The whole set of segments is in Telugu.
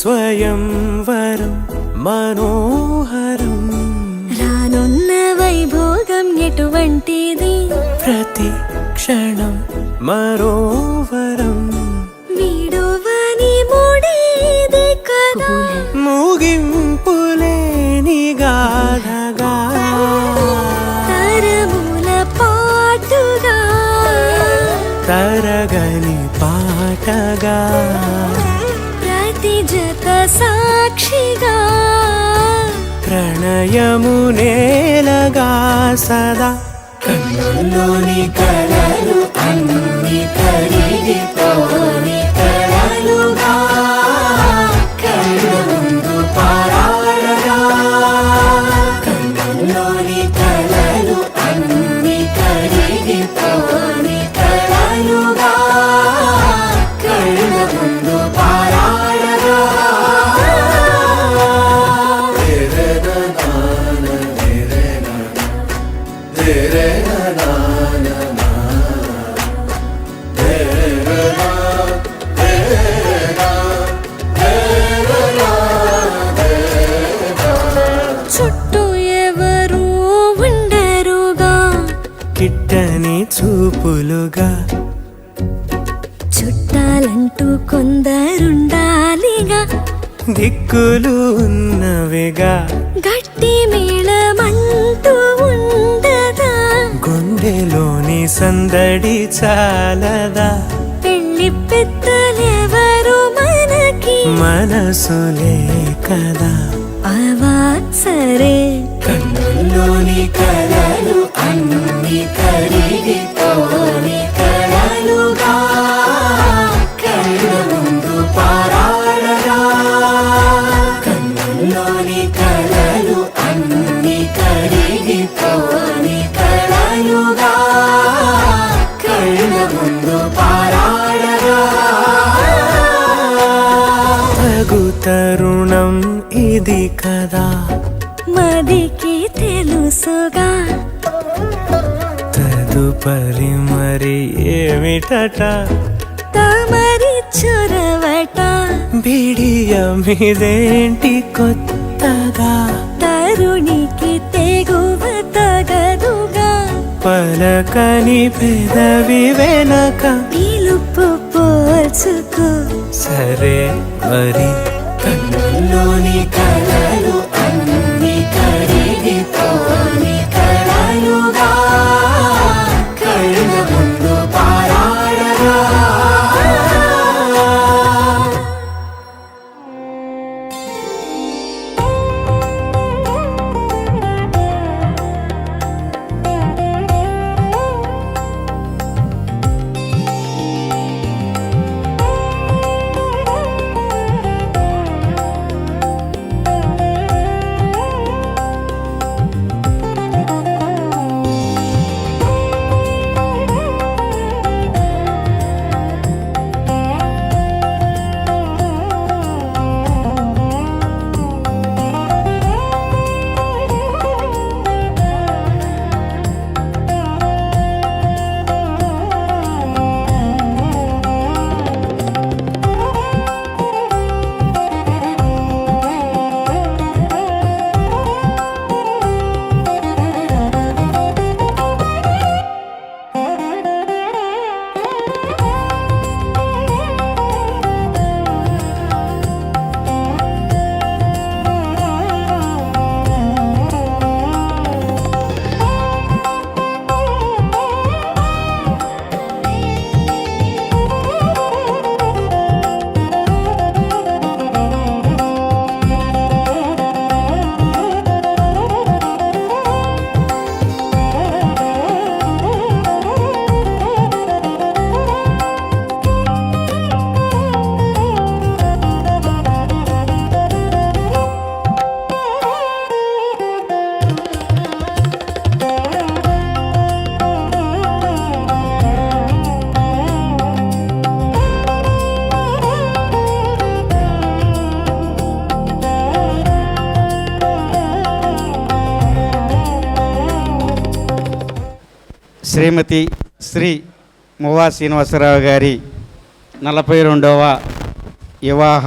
స్వయంవరం మనోహరం రానున్న వైభోగం ఎటువంటిది ప్రతి క్షణం మరోవరం విడువని ముడిది కదా ముగింపులేని గాథగా తరముల పాటుగా తరగని పాటగా ప్రతి జత సాక్షిగా ప్రణయము నేలగా సదా కన్నుల్లోని కలలు అన్ని కరిగిపోని కలలుగా కళ్ళ ముందు పారాడగా కన్నుల్లోని కలలు అన్ని కరిగిపోని కలలుగా కళ్ళ ముందు పారాడగా చుట్టూ ఎవరు ఉండరుగా కిట్టని చూపులుగా చుట్టాలంటూ కొందరుండాలిగా దిక్కులు ఉన్నవిగా గట్టి మేళమంటూ ఉండదా గుండెలోని సందడి చాలదా పెళ్లి పెద్దలెవరు మనకి మనసులే కదా అవా సరే కన్నుల్లోని కలలు అన్ని కరిగిపోని కలలుగా కళ్ళ ముందు పారాడగా కన్నుల్లోని కలలు అన్ని కరిగిపోని కలలుగా కళ్ళ ముందు పారాడగా తగు తరుణం ఇది కదా మదికి తెలుసుగా తదుపరి మరి ఏమిటట తమరి చొరవట బిడియమిదేంటి కొత్తగా తరుణికి తెగువ తగదుగా పలకని పెదవి వెనక పిలుపు పోల్చుకో సరే మరి కన్నుల్లోని కలలు అన్ని కరిగిపోని కలలుగా కళ్ళ ముందు పారాడగా శ్రీమతి శ్రీ మువ్వా శ్రీనివాసరావు గారి 42వ వివాహ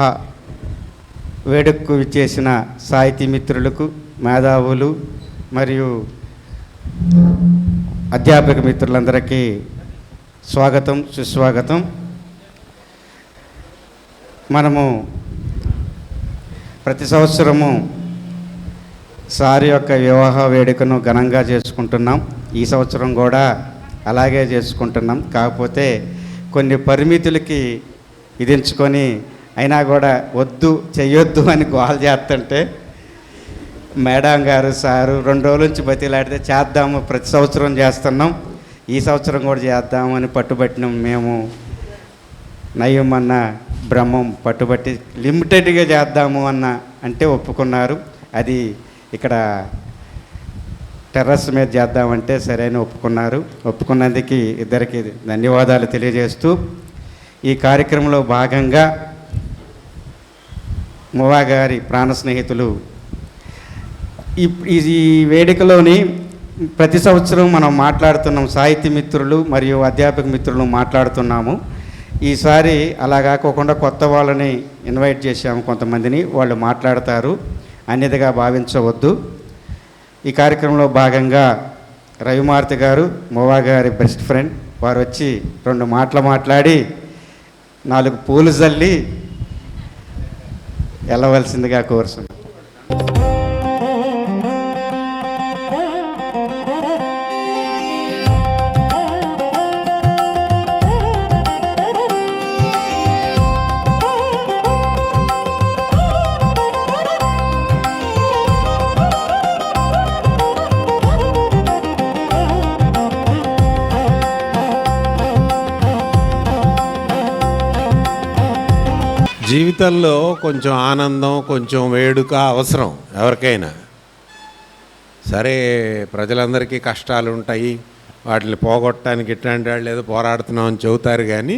వేడుకకు విచ్చేసిన సాహితీ మిత్రులకు, మేధావులు మరియు అధ్యాపక మిత్రులందరికీ స్వాగతం, సుస్వాగతం. మనము ప్రతి సంవత్సరము సార్ యొక్క వివాహ వేడుకను ఘనంగా చేసుకుంటున్నాం. ఈ సంవత్సరం కూడా అలాగే చేసుకుంటున్నాం. కాకపోతే కొన్ని పరిమితులకి విధించుకొని అయినా కూడా వద్దు, చెయ్యొద్దు అని గోల చేస్తుంటే మేడం గారు, సారు 2 రోజుల నుంచి బతిలాడితే చేద్దాము, ప్రతి సంవత్సరం చేస్తున్నాం, ఈ సంవత్సరం కూడా చేద్దాము అని పట్టుబట్టినాం. మేము నయం అన్న బ్రహ్మం పట్టుబట్టి లిమిటెడ్గా చేద్దాము అంటే ఒప్పుకున్నారు. అది ఇక్కడ టెర్రస్ మీద చేద్దామంటే సరైన ఒప్పుకున్నారు. ఒప్పుకున్నందుకు ఇద్దరికి ధన్యవాదాలు తెలియజేస్తూ ఈ కార్యక్రమంలో భాగంగా మువా గారి ప్రాణ స్నేహితులు ఈ వేడుకలోని ప్రతి సంవత్సరం మనం మాట్లాడుతున్నాం, సాహితీ మిత్రులు మరియు అధ్యాపక మిత్రులు మాట్లాడుతున్నాము. ఈసారి అలా కాకోకుండా కొత్త వాళ్ళని ఇన్వైట్ చేశాము, కొంతమందిని. వాళ్ళు మాట్లాడతారు, అన్యథగా భావించవద్దు. ఈ కార్యక్రమంలో భాగంగా రవిమారుతి గారు, మువా గారి బెస్ట్ ఫ్రెండ్, వారు వచ్చి 2 మాటలు మాట్లాడి 4 పూలు జల్లి వెళ్ళవలసిందిగా కోరుతున్నాను. జీవితంలో కొంచెం ఆనందం, కొంచెం వేడుక అవసరం ఎవరికైనా. సరే, ప్రజలందరికీ కష్టాలు ఉంటాయి, వాటిని పోగొట్టడానికి ఇట్లాంటి వాళ్ళు ఏదో పోరాడుతున్నామని చెబుతారు, కానీ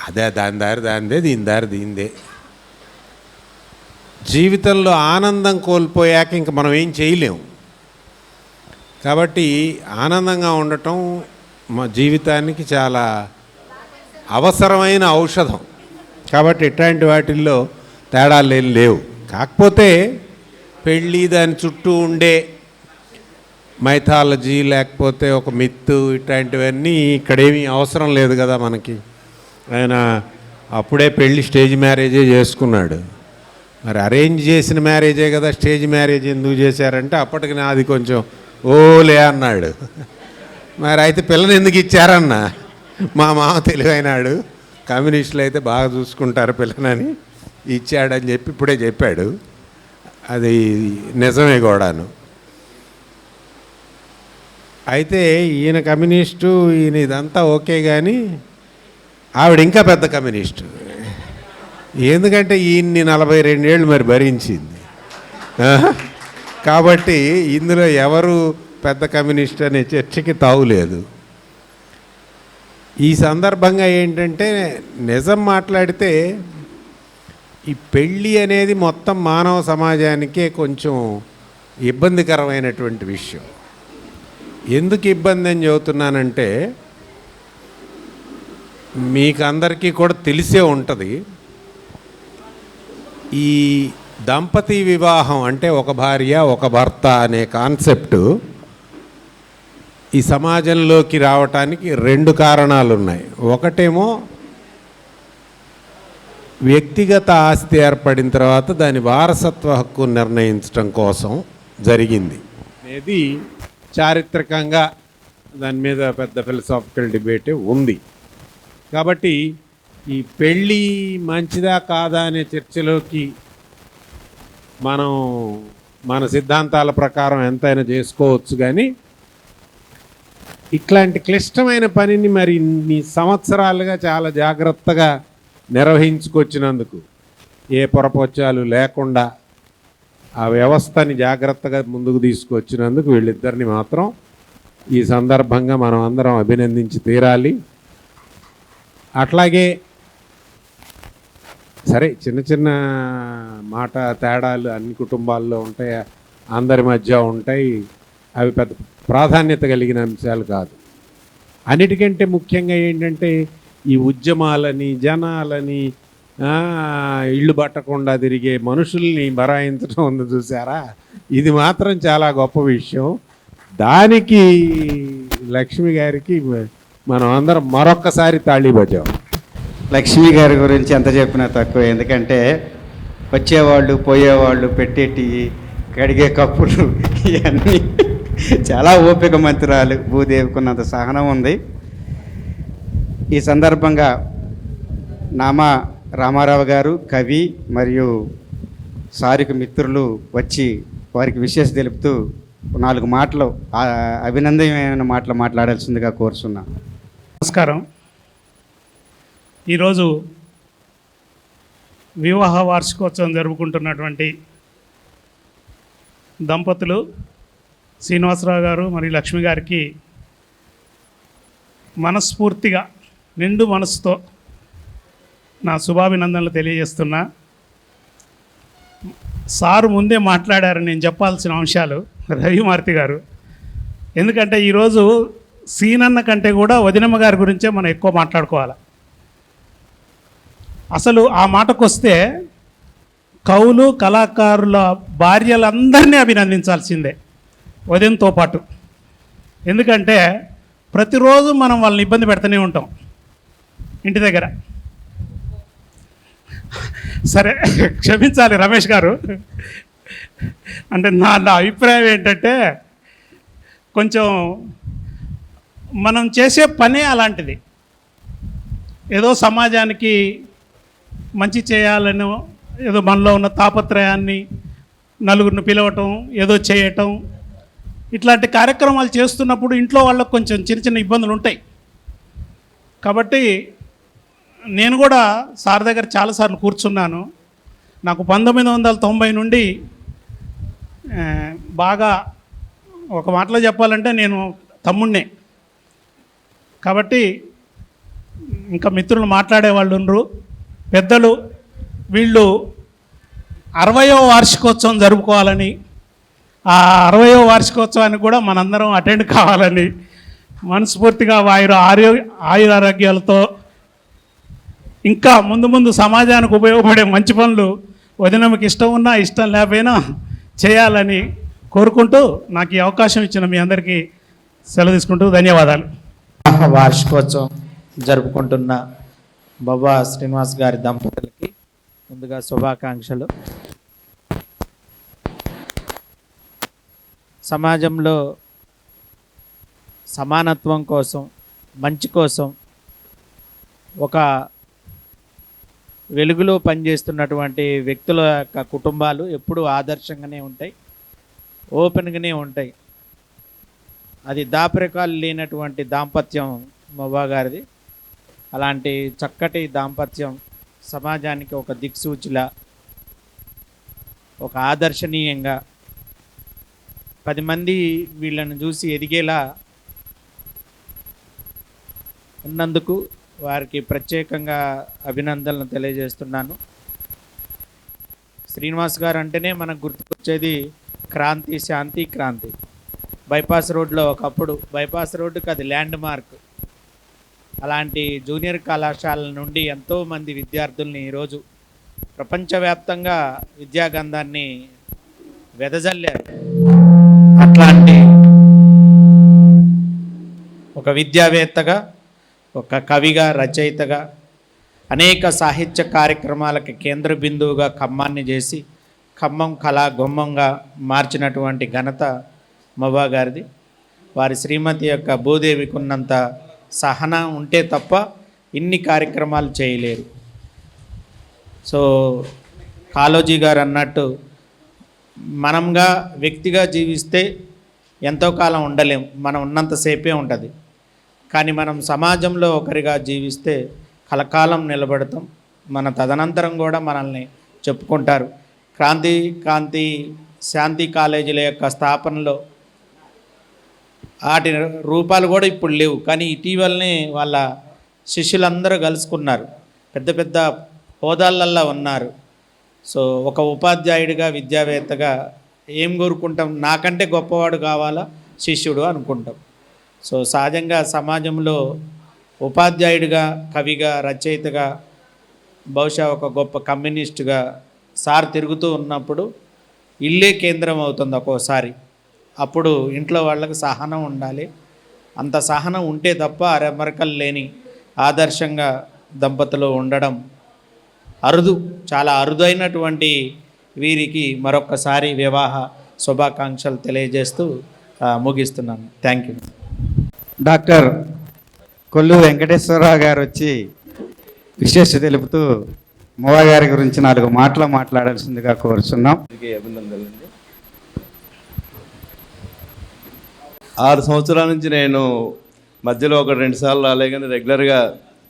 అదే దాని దారి దానిదే, దీని దారి దీనిదే. జీవితంలో ఆనందం కోల్పోయాక ఇంక మనం ఏం చేయలేము. కాబట్టి ఆనందంగా ఉండటం మా జీవితానికి చాలా అవసరమైన ఔషధం. కాబట్టి ఇట్లాంటి వాటిల్లో తేడాలు ఏం లేవు. కాకపోతే పెళ్ళి, దాని చుట్టూ ఉండే మైథాలజీ లేకపోతే ఒక మిత్తు, ఇట్లాంటివన్నీ ఇక్కడేమీ అవసరం లేదు కదా మనకి. ఆయన అప్పుడే పెళ్ళి స్టేజ్ మ్యారేజే చేసుకున్నాడు. మరి అరేంజ్ చేసిన మ్యారేజే కదా, స్టేజ్ మ్యారేజ్ ఎందుకు చేశారంటే అప్పటికి నాది కొంచెం ఓలే అన్నాడు. మరి అయితే పిల్లని ఎందుకు ఇచ్చారన్నా, మా మామ తెలివైనాడు, కమ్యూనిస్టులు అయితే బాగా చూసుకుంటారు పిల్లనని ఇచ్చాడని చెప్పి ఇప్పుడే చెప్పాడు. అది నిజమే కూడాను. అయితే ఈయన కమ్యూనిస్టు, ఈయన ఇదంతా ఓకే, కానీ ఆవిడ ఇంకా పెద్ద కమ్యూనిస్టు. ఎందుకంటే ఈయన్ని 42 ఏళ్ళు మరి భరించింది. కాబట్టి ఇందులో ఎవరు పెద్ద కమ్యూనిస్ట్ అనే చర్చకి తావులేదు. ఈ సందర్భంగా ఏంటంటే, నిజం మాట్లాడితే ఈ పెళ్ళి అనేది మొత్తం మానవ సమాజానికే కొంచెం ఇబ్బందికరమైనటువంటి విషయం. ఎందుకు ఇబ్బంది అని చెబుతున్నానంటే, మీకు అందరికీ కూడా తెలిసే ఉంటుంది, ఈ దంపతి వివాహం అంటే ఒక భార్య ఒక భర్త అనే కాన్సెప్టు ఈ సమాజంలోకి రావటానికి 2 కారణాలు ఉన్నాయి. ఒకటేమో వ్యక్తిగత ఆస్తి ఏర్పడిన తర్వాత దాని వారసత్వ హక్కు నిర్ణయించడం కోసం జరిగింది అనేది చారిత్రకంగా దాని మీద పెద్ద ఫిలసాఫికల్ డిబేటే ఉంది. కాబట్టి ఈ పెళ్ళి మంచిదా కాదా అనే చర్చలోకి మనం మన సిద్ధాంతాల ప్రకారం ఎంతైనా చేసుకోవచ్చు, కానీ ఇట్లాంటి క్లిష్టమైన పనిని మరి ఇన్ని సంవత్సరాలుగా చాలా జాగ్రత్తగా నిర్వహించుకొచ్చినందుకు, ఏ పొరపొచ్చాలు లేకుండా ఆ వ్యవస్థని జాగ్రత్తగా ముందుకు తీసుకొచ్చినందుకు వీళ్ళిద్దరిని మాత్రం ఈ సందర్భంగా మనం అందరం అభినందించి తీరాలి. అట్లాగే సరే, చిన్న చిన్న మాట తేడాలు అన్ని కుటుంబాల్లో ఉంటాయి, అందరి మధ్య ఉంటాయి, అవి పెద్ద ప్రాధాన్యత కలిగిన అంశాలు కాదు. అన్నిటికంటే ముఖ్యంగా ఏంటంటే, ఈ ఉద్యమాలని, జనాలని, ఇళ్ళు పట్టకుండా తిరిగే మనుషుల్ని బరాయించడం ఉంది చూసారా, ఇది మాత్రం చాలా గొప్ప విషయం. దానికి లక్ష్మి గారికి మనం అందరం మరొక్కసారి తాళి బజాం. లక్ష్మి గారి గురించి ఎంత చెప్పినా తక్కువ. ఎందుకంటే వచ్చేవాళ్ళు పోయేవాళ్ళు పెట్టేటి కడిగే కప్పులు ఇవన్నీ చాలా ఓపిక మంత్రాలు. భూదేవికున్నంత సహనం ఉంది. ఈ సందర్భంగా నామా రామారావు గారు, కవి మరియు సారిక మిత్రులు వచ్చి వారికి విశేష తెలుపుతూ 4 మాటలు అభినందనమైన మాటలు మాట్లాడాల్సిందిగా కోరుచున్నాను. నమస్కారం. ఈరోజు వివాహ వార్షికోత్సవం జరుపుకుంటున్నటువంటి దంపతులు శ్రీనివాసరావు గారు మరియు లక్ష్మి గారికి మనస్ఫూర్తిగా నిండు మనసుతో నా శుభాభినందనలు తెలియజేస్తున్నా. సారు ముందే మాట్లాడారు నేను చెప్పాల్సిన అంశాలు, రవిమారుతి గారు. ఎందుకంటే ఈరోజు సీనన్న కంటే కూడా వదినమ్మ గారి గురించే మనం ఎక్కువ మాట్లాడుకోవాలి. అసలు ఆ మాటకు వస్తే కవులు కళాకారుల భార్యలందరినీ అభినందించాల్సిందే వదినతో పాటు. ఎందుకంటే ప్రతిరోజు మనం వాళ్ళని ఇబ్బంది పెడుతూనే ఉంటాం ఇంటి దగ్గర. సరే క్షమించాలి రమేష్ గారు, అంటే నా అభిప్రాయం ఏంటంటే కొంచెం మనం చేసే పనే అలాంటిది. ఏదో సమాజానికి మంచి చేయాలనో, ఏదో మనలో ఉన్న తాపత్రయాన్ని నలుగురిని పిలవటం, ఏదో చేయటం, ఇట్లాంటి కార్యక్రమాలు చేస్తున్నప్పుడు ఇంట్లో వాళ్ళకు కొంచెం చిన్న చిన్న ఇబ్బందులు ఉంటాయి. కాబట్టి నేను కూడా సార్ దగ్గర చాలాసార్లు కూర్చున్నాను. నాకు 1990 నుండి బాగా ఒక మాటలో చెప్పాలంటే నేను తమ్ముణ్ణే. కాబట్టి ఇంకా మిత్రులు మాట్లాడేవాళ్ళు ఉండరు, పెద్దలు. వీళ్ళు 60వ వార్షికోత్సవం జరుపుకోవాలని, ఆ 60వ వార్షికోత్సవానికి కూడా మనందరం అటెండ్ కావాలని మనస్ఫూర్తిగా ఆయురారోగ్యాలతో ఇంకా ముందు ముందు సమాజానికి ఉపయోగపడే మంచి పనులు వదినమ్మకి ఇష్టం ఉన్నా ఇష్టం లేకపోయినా చేయాలని కోరుకుంటూ నాకు ఈ అవకాశం ఇచ్చిన మీ అందరికీ సెలవు తీసుకుంటూ ధన్యవాదాలు. వార్షికోత్సవం జరుపుకుంటున్న బొబ్బా శ్రీనివాస్ గారి దంపతులకి ముందుగా శుభాకాంక్షలు. సమాజంలో సమానత్వం కోసం, మంచి కోసం ఒక వెలుగులో పనిచేస్తున్నటువంటి వ్యక్తుల యొక్క కుటుంబాలు ఎప్పుడూ ఆదర్శంగానే ఉంటాయి, ఓపెన్గానే ఉంటాయి. అది దాపరికాలు లేనటువంటి దాంపత్యం మొబ్బా గారిది. అలాంటి చక్కటి దాంపత్యం సమాజానికి ఒక దిక్సూచిలా, ఒక ఆదర్శనీయంగా 10 మంది వీళ్ళని చూసి ఎదిగేలా ఉన్నందుకు వారికి ప్రత్యేకంగా అభినందనలు తెలియజేస్తున్నాను. శ్రీనివాస్ గారు అంటేనే మనకు గుర్తుకొచ్చేది క్రాంతి, శాంతి, క్రాంతి. బైపాస్ రోడ్లో ఒకప్పుడు బైపాస్ రోడ్డుకి అది ల్యాండ్ మార్క్. అలాంటి జూనియర్ కళాశాలల నుండి ఎంతోమంది విద్యార్థుల్ని ఈరోజు ప్రపంచవ్యాప్తంగా విద్యాగంధాన్ని వెదజల్లారు. అట్లాంటి ఒక విద్యావేత్తగా, ఒక కవిగా, రచయితగా అనేక సాహిత్య కార్యక్రమాలకి కేంద్ర బిందువుగా ఖమ్మాన్ని చేసి ఖమ్మం కళా గుమ్మంగా మార్చినటువంటి ఘనత మొబ్బా గారిది. వారి శ్రీమతి యొక్క భూదేవికి ఉన్నంత సహనం ఉంటే తప్ప ఇన్ని కార్యక్రమాలు చేయలేరు. సో కాళోజీ గారు అన్నట్టు మనంగా వ్యక్తిగా జీవిస్తే ఎంతో కాలం ఉండలేం, మనం ఉన్నంతసేపే ఉంటుంది. కానీ మనం సమాజంలో ఒకరిగా జీవిస్తే కలకాలం నిలబడతాం. మన తదనంతరం కూడా మనల్ని చెప్పుకుంటారు. క్రాంతి, కాంతి, శాంతి కాలేజీల యొక్క స్థాపనలో వాటి రూపాలు కూడా ఇప్పుడు లేవు, కానీ ఇటీవలనే వాళ్ళ శిష్యులందరూ కలుసుకున్నారు, పెద్ద పెద్ద హోదాలల్లో ఉన్నారు. సో ఒక ఉపాధ్యాయుడిగా, విద్యావేత్తగా ఏం కోరుకుంటాం? నాకంటే గొప్పవాడు కావాలా శిష్యుడు అనుకుంటాం. సో సహజంగా సమాజంలో ఉపాధ్యాయుడిగా, కవిగా, రచయితగా బహుశా ఒక గొప్ప కమ్యూనిస్టుగా సార్ తిరుగుతూ ఉన్నప్పుడు ఇల్లే కేంద్రం అవుతుంది ఒక్కోసారి. అప్పుడు ఇంట్లో వాళ్ళకి సహనం ఉండాలి. అంత సహనం ఉంటే తప్ప అరెమరకలు లేని ఆదర్శంగా దంపతులు ఉండడం అరుదు, చాలా అరుదైనటువంటి వీరికి మరొక్కసారి వివాహ శుభాకాంక్షలు తెలియజేస్తూ ముగిస్తున్నాను. Thank you. Doctor Kollu Venkateswara Rao గారు వచ్చి విశేష తెలుపుతూ మూవ గారి గురించి 4 మాటలు మాట్లాడాల్సిందిగా కోరుతున్నాం. అభినందనలండి. 6 సంవత్సరాల నుంచి నేను మధ్యలో 1-2 సార్లు రాలే కానీ రెగ్యులర్గా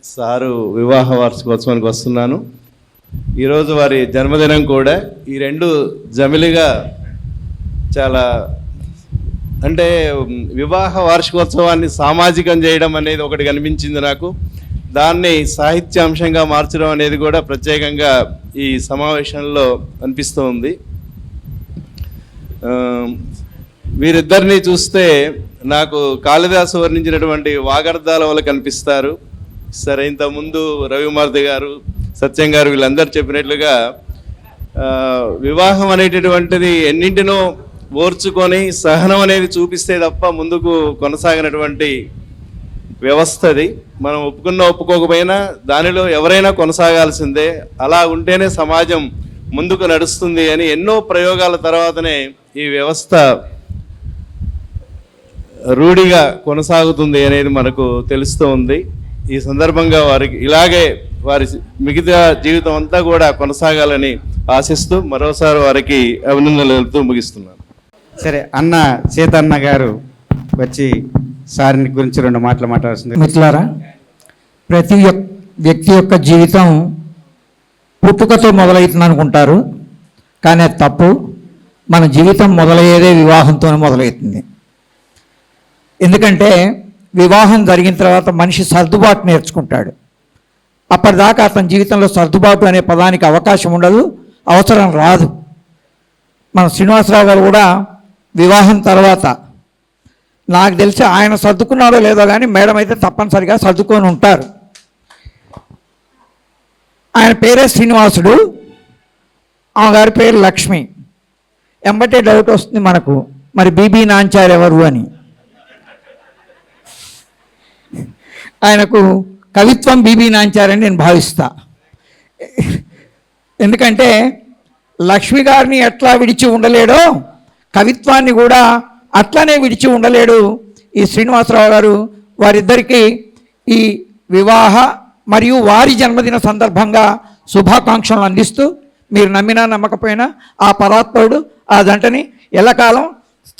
సారు వివాహ వార్షికోత్సవానికి వస్తున్నాను. ఈరోజు వారి జన్మదినం కూడా. ఈ 2 జమిలిగా చాలా అంటే వివాహ వార్షికోత్సవాన్ని సామాజికం చేయడం అనేది ఒకటి కనిపించింది నాకు. దాన్ని సాహిత్యాంశంగా మార్చడం అనేది కూడా ప్రత్యేకంగా ఈ సమావేశంలో అనిపిస్తూ ఉంది. వీరిద్దరిని చూస్తే నాకు కాళిదాసు వర్ణించినటువంటి వాగర్ధాల వల్ల కనిపిస్తారు. సరే, ఇంతకుముందు రవిమార్తి గారు, సత్యం గారు వీళ్ళందరూ చెప్పినట్లుగా వివాహం అనేటటువంటిది ఎన్నింటినో ఓర్చుకొని సహనం అనేది చూపిస్తే తప్ప ముందుకు కొనసాగినటువంటి వ్యవస్థది. మనం ఒప్పుకోకపోయినా దానిలో ఎవరైనా కొనసాగాల్సిందే. అలా ఉంటేనే సమాజం ముందుకు నడుస్తుంది అని ఎన్నో ప్రయోగాల తర్వాతనే ఈ వ్యవస్థ రూఢిగా కొనసాగుతుంది అనేది మనకు తెలుస్తూ ఉంది. ఈ సందర్భంగా వారికి ఇలాగే వారి మిగతా జీవితం అంతా కూడా కొనసాగాలని ఆశిస్తూ మరోసారి వారికి అభినందనలతో ముగిస్తున్నాను. సరే, అన్న సీతన్న గారు వచ్చి సారిని గురించి 2 మాటలు మాట్లాడాల్సింది. మిత్రులారా, ప్రతి వ్యక్తి యొక్క జీవితం పుట్టుకతో మొదలవుతుంది అనుకుంటారు, కానీ అది తప్పు. మన జీవితం మొదలయ్యేదే వివాహంతోనే మొదలవుతుంది. ఎందుకంటే వివాహం జరిగిన తర్వాత మనిషి సర్దుబాటు నేర్చుకుంటాడు. అప్పటిదాకా అతని జీవితంలో సర్దుబాటు అనే పదానికి అవకాశం ఉండదు, అవసరం రాదు. మన శ్రీనివాసరావు గారు కూడా వివాహం తర్వాత నాకు తెలిసి ఆయన సర్దుకున్నాడో లేదో కానీ మేడం అయితే తప్పనిసరిగా సర్దుకొని ఉంటారు. ఆయన పేరే శ్రీనివాసుడు, ఆమె గారి పేరు లక్ష్మి. ఎంబటే డౌట్ వస్తుంది మనకు, మరి బీబీ నాంచారు ఎవరు అని. ఆయనకు కవిత్వం బీబీ నాంచారని నేను భావిస్తా. ఎందుకంటే లక్ష్మి గారిని ఎట్లా విడిచి ఉండలేడో కవిత్వాన్ని కూడా అట్లానే విడిచి ఉండలేడు ఈ శ్రీనివాసరావు గారు. వారిద్దరికీ ఈ వివాహ మరియు వారి జన్మదిన సందర్భంగా శుభాకాంక్షలు అందిస్తూ, మీరు నమ్మినా నమ్మకపోయినా ఆ పరాత్పరుడు ఆ జంటని ఎల్లకాలం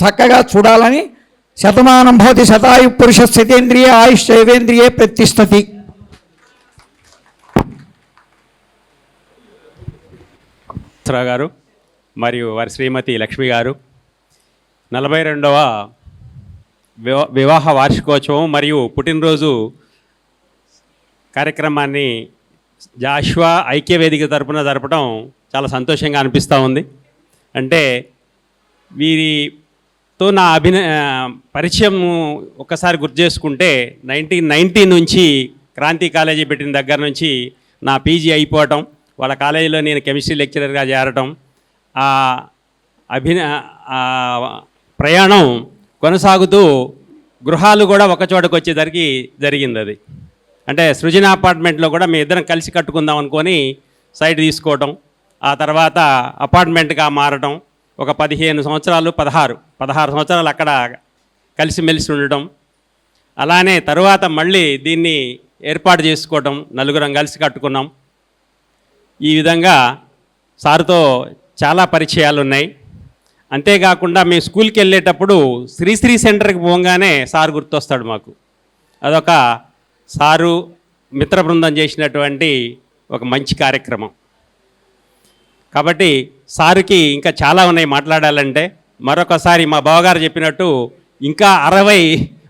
చక్కగా చూడాలని, శతమానం భవతి శతాయు పురుష స్థితేంద్రియ ఆయుష్ేంద్రియే ప్రతిష్టతి. గారు మరియు వారి శ్రీమతి లక్ష్మి గారు 42వ వివాహ వార్షికోత్సవం మరియు పుట్టినరోజు కార్యక్రమాన్ని జాషువా ఐక్యవేదిక తరపున జరపడం చాలా సంతోషంగా అనిపిస్తూ ఉంది. అంటే వీరితో నా పరిచయం ఒక్కసారి గుర్తు చేసుకుంటే 1990 నుంచి క్రాంతి కాలేజీ పెట్టిన దగ్గర నుంచి నా పీజీ అయిపోవటం, వాళ్ళ కాలేజీలో నేను కెమిస్ట్రీ లెక్చరర్గా చేరటం, ప్రయాణం కొనసాగుతూ గృహాలు కూడా ఒకచోటకు వచ్చేసరికి జరిగింది. అది అంటే సృజన అపార్ట్మెంట్లో కూడా మీ ఇద్దరం కలిసి కట్టుకుందాం అనుకొని సైట్ తీసుకోవటం, ఆ తర్వాత అపార్ట్మెంట్గా మారటం, ఒక 15 సంవత్సరాలు 16 సంవత్సరాలు అక్కడ కలిసిమెలిసి ఉండటం, అలానే తరువాత మళ్ళీ దీన్ని ఏర్పాటు చేసుకోవటం, నలుగురం కలిసి కట్టుకున్నాం. ఈ విధంగా సార్తో చాలా పరిచయాలు ఉన్నాయి. అంతేకాకుండా మేము స్కూల్కి వెళ్ళేటప్పుడు శ్రీశ్రీ సెంటర్కి పోగానే సార్ గుర్తొస్తాడు మాకు. అదొక సారు మిత్ర బృందం చేసినటువంటి ఒక మంచి కార్యక్రమం. కాబట్టి సారుకి ఇంకా చాలా ఉన్నాయి మాట్లాడాలంటే. మరొకసారి మా బావగారు చెప్పినట్టు ఇంకా 60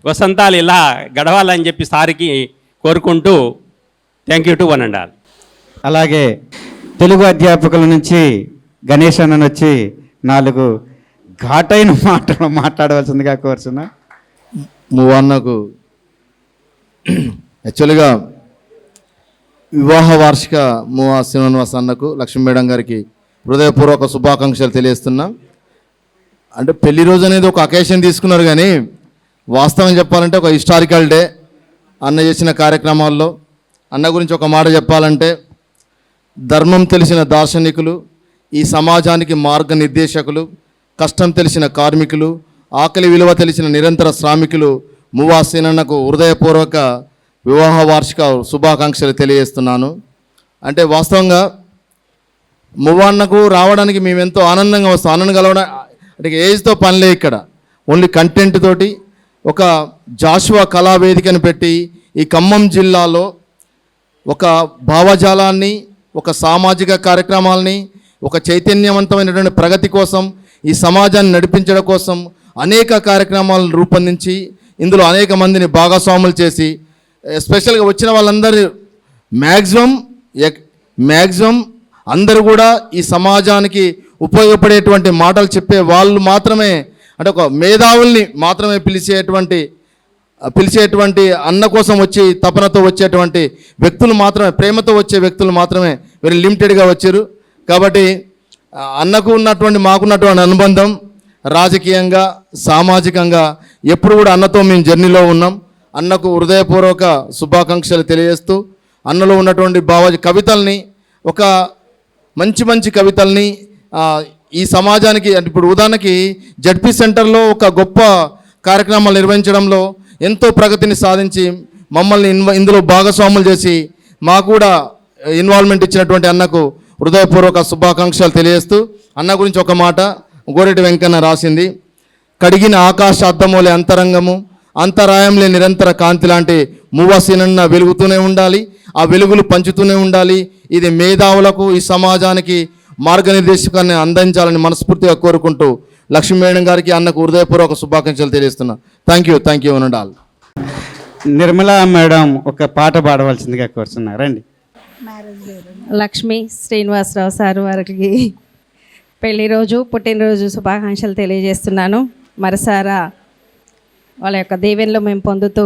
వసంతాలు ఇలా గడవాలని చెప్పి సార్కి కోరుకుంటూ thank you to one and all. అలాగే తెలుగు అధ్యాపకుల నుంచి గణేష్ అన్న వచ్చి 4 ఘాటైన మాటలు మాట్లాడవలసిందిగా కోరుచున్నా. మూవన్నకు యాక్చువల్గా వివాహ వార్షిక మువా శ్రీనివాస్ అన్నకు లక్ష్మీ మేడం గారికి హృదయపూర్వక శుభాకాంక్షలు తెలియజేస్తున్నా. అంటే పెళ్లి రోజు అనేది ఒక అకేషన్ తీసుకున్నారు, కానీ వాస్తవం చెప్పాలంటే ఒక హిస్టారికల్ డే. అన్న చేసిన కార్యక్రమాల్లో అన్న గురించి ఒక మాట చెప్పాలంటే, ధర్మం తెలిసిన దార్శనికులు, ఈ సమాజానికి మార్గనిర్దేశకులు, కష్టం తెలిసిన కార్మికులు, ఆకలి విలువ తెలిసిన నిరంతర శ్రామికులు మువా సీనన్నకు హృదయపూర్వక వివాహ వార్షిక శుభాకాంక్షలు తెలియజేస్తున్నాను. అంటే వాస్తవంగా మువ్వన్నకు రావడానికి మేము ఎంతో ఆనందంగా వస్తాం. ఆనందం కలవడం అంటే ఏజ్తో పనిలే, ఇక్కడ ఓన్లీ కంటెంట్ తోటి ఒక జాషువా కళావేదికను పెట్టి ఈ ఖమ్మం జిల్లాలో ఒక భావజాలాన్ని, ఒక సామాజిక కార్యక్రమాలని, ఒక చైతన్యవంతమైనటువంటి ప్రగతి కోసం, ఈ సమాజాన్ని నడిపించడం కోసం అనేక కార్యక్రమాలను రూపొందించి ఇందులో అనేక మందిని భాగస్వాములు చేసి, ఎస్పెషల్గా వచ్చిన వాళ్ళందరూ మ్యాక్సిమం అందరూ కూడా ఈ సమాజానికి ఉపయోగపడేటువంటి మాటలు చెప్పే వాళ్ళు మాత్రమే, అంటే ఒక మేధావుల్ని మాత్రమే పిలిచేటువంటి అన్న కోసం వచ్చి తపనతో వచ్చేటువంటి వ్యక్తులు మాత్రమే, ప్రేమతో వచ్చే వ్యక్తులు మాత్రమే వెరీ లిమిటెడ్గా వచ్చారు. కాబట్టి అన్నకు ఉన్నటువంటి మాకున్నటువంటి అనుబంధం రాజకీయంగా, సామాజికంగా ఎప్పుడు కూడా అన్నతో మేము జర్నీలో ఉన్నాం. అన్నకు హృదయపూర్వక శుభాకాంక్షలు తెలియజేస్తూ, అన్నలో ఉన్నటువంటి కవితల్ని, ఒక మంచి కవితల్ని ఈ సమాజానికి, అంటే ఇప్పుడు ఉదాహరణకి జడ్పీ సెంటర్లో ఒక గొప్ప కార్యక్రమాలు నిర్వహించడంలో ఎంతో ప్రగతిని సాధించి మమ్మల్ని ఇందులో భాగస్వాములు చేసి మాకు కూడా ఇన్వాల్వ్మెంట్ ఇచ్చినటువంటి అన్నకు హృదయపూర్వక శుభాకాంక్షలు తెలియజేస్తూ, అన్న గురించి ఒక మాట గోరెటి వెంకన్న రాసింది, కడిగిన ఆకాశ అద్దమోలే అంతరంగము, అంతరాయంలే నిరంతర కాంతి లాంటి మువ్వా సీనన్న వెలుగుతూనే ఉండాలి, ఆ వెలుగులు పంచుతూనే ఉండాలి. ఇది మేధావులకు, ఈ సమాజానికి మార్గనిర్దేశకాన్ని అందించాలని మనస్ఫూర్తిగా కోరుకుంటూ లక్ష్మీ మేడం గారికి అన్నకు హృదయపూర్వక శుభాకాంక్షలు తెలియజేస్తున్నా. థ్యాంక్ యూ ఉండాలి. నిర్మలా మేడం ఒక పాట పాడవలసిందిగా కోరుతున్నారు, రండి. లక్ష్మీ శ్రీనివాసరావు సార్ వారికి పెళ్లి రోజు, పుట్టినరోజు శుభాకాంక్షలు తెలియజేస్తున్నాను. మరోసారా వాళ్ళ యొక్క దీవెనలు మేము పొందుతూ,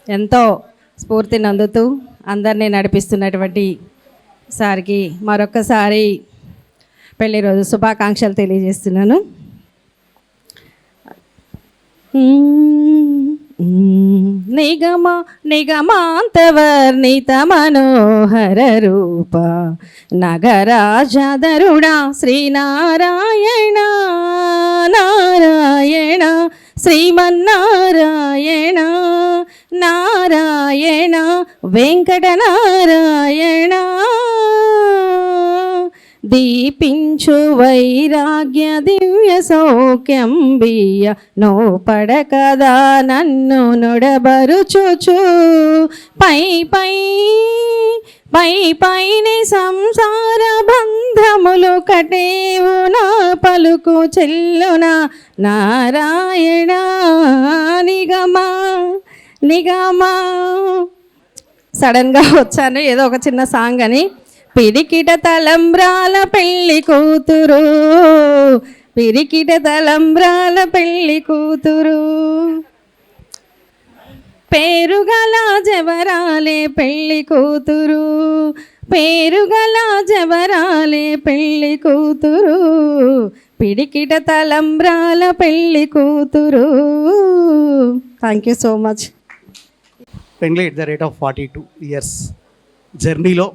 ఎంతో స్ఫూర్తిని అందుతూ అందరినీ నడిపిస్తున్నటువంటి సార్కి మరొకసారి పెళ్లి రోజు శుభాకాంక్షలు తెలియజేస్తున్నాను. నిగమాంతవర్ణిత మనోహర రూప నగరాజధరుడా శ్రీనారాయణ నారాయణ శ్రీమన్నారాయణ నారాయణ వెంకటనారాయణ దీపించు వైరాగ్య దివ్య సౌఖ్యం బియ్య నో పడకదా నన్ను నొడబరుచుచు పైని సంసార బంధములు కటేవు నా పలుకు చెల్లున నారాయణ నిగమా సడన్గా వచ్చాను, ఏదో ఒక చిన్న సాంగ్ అని. పిరికిట తలంబ్రాల పెళ్లి కూతురు, పిరికిట తలంబ్రాల పెళ్లి కూతురు, పేరుగల జవరాలే పెళ్లి కూతురు, పేరుగల జవరాలే పెళ్లి కూతురు, పిడికిట తలంబ్రాల పెళ్లి కూతురు. Thank you so much. పెండ్లి at the rate of 42 years జర్నీలో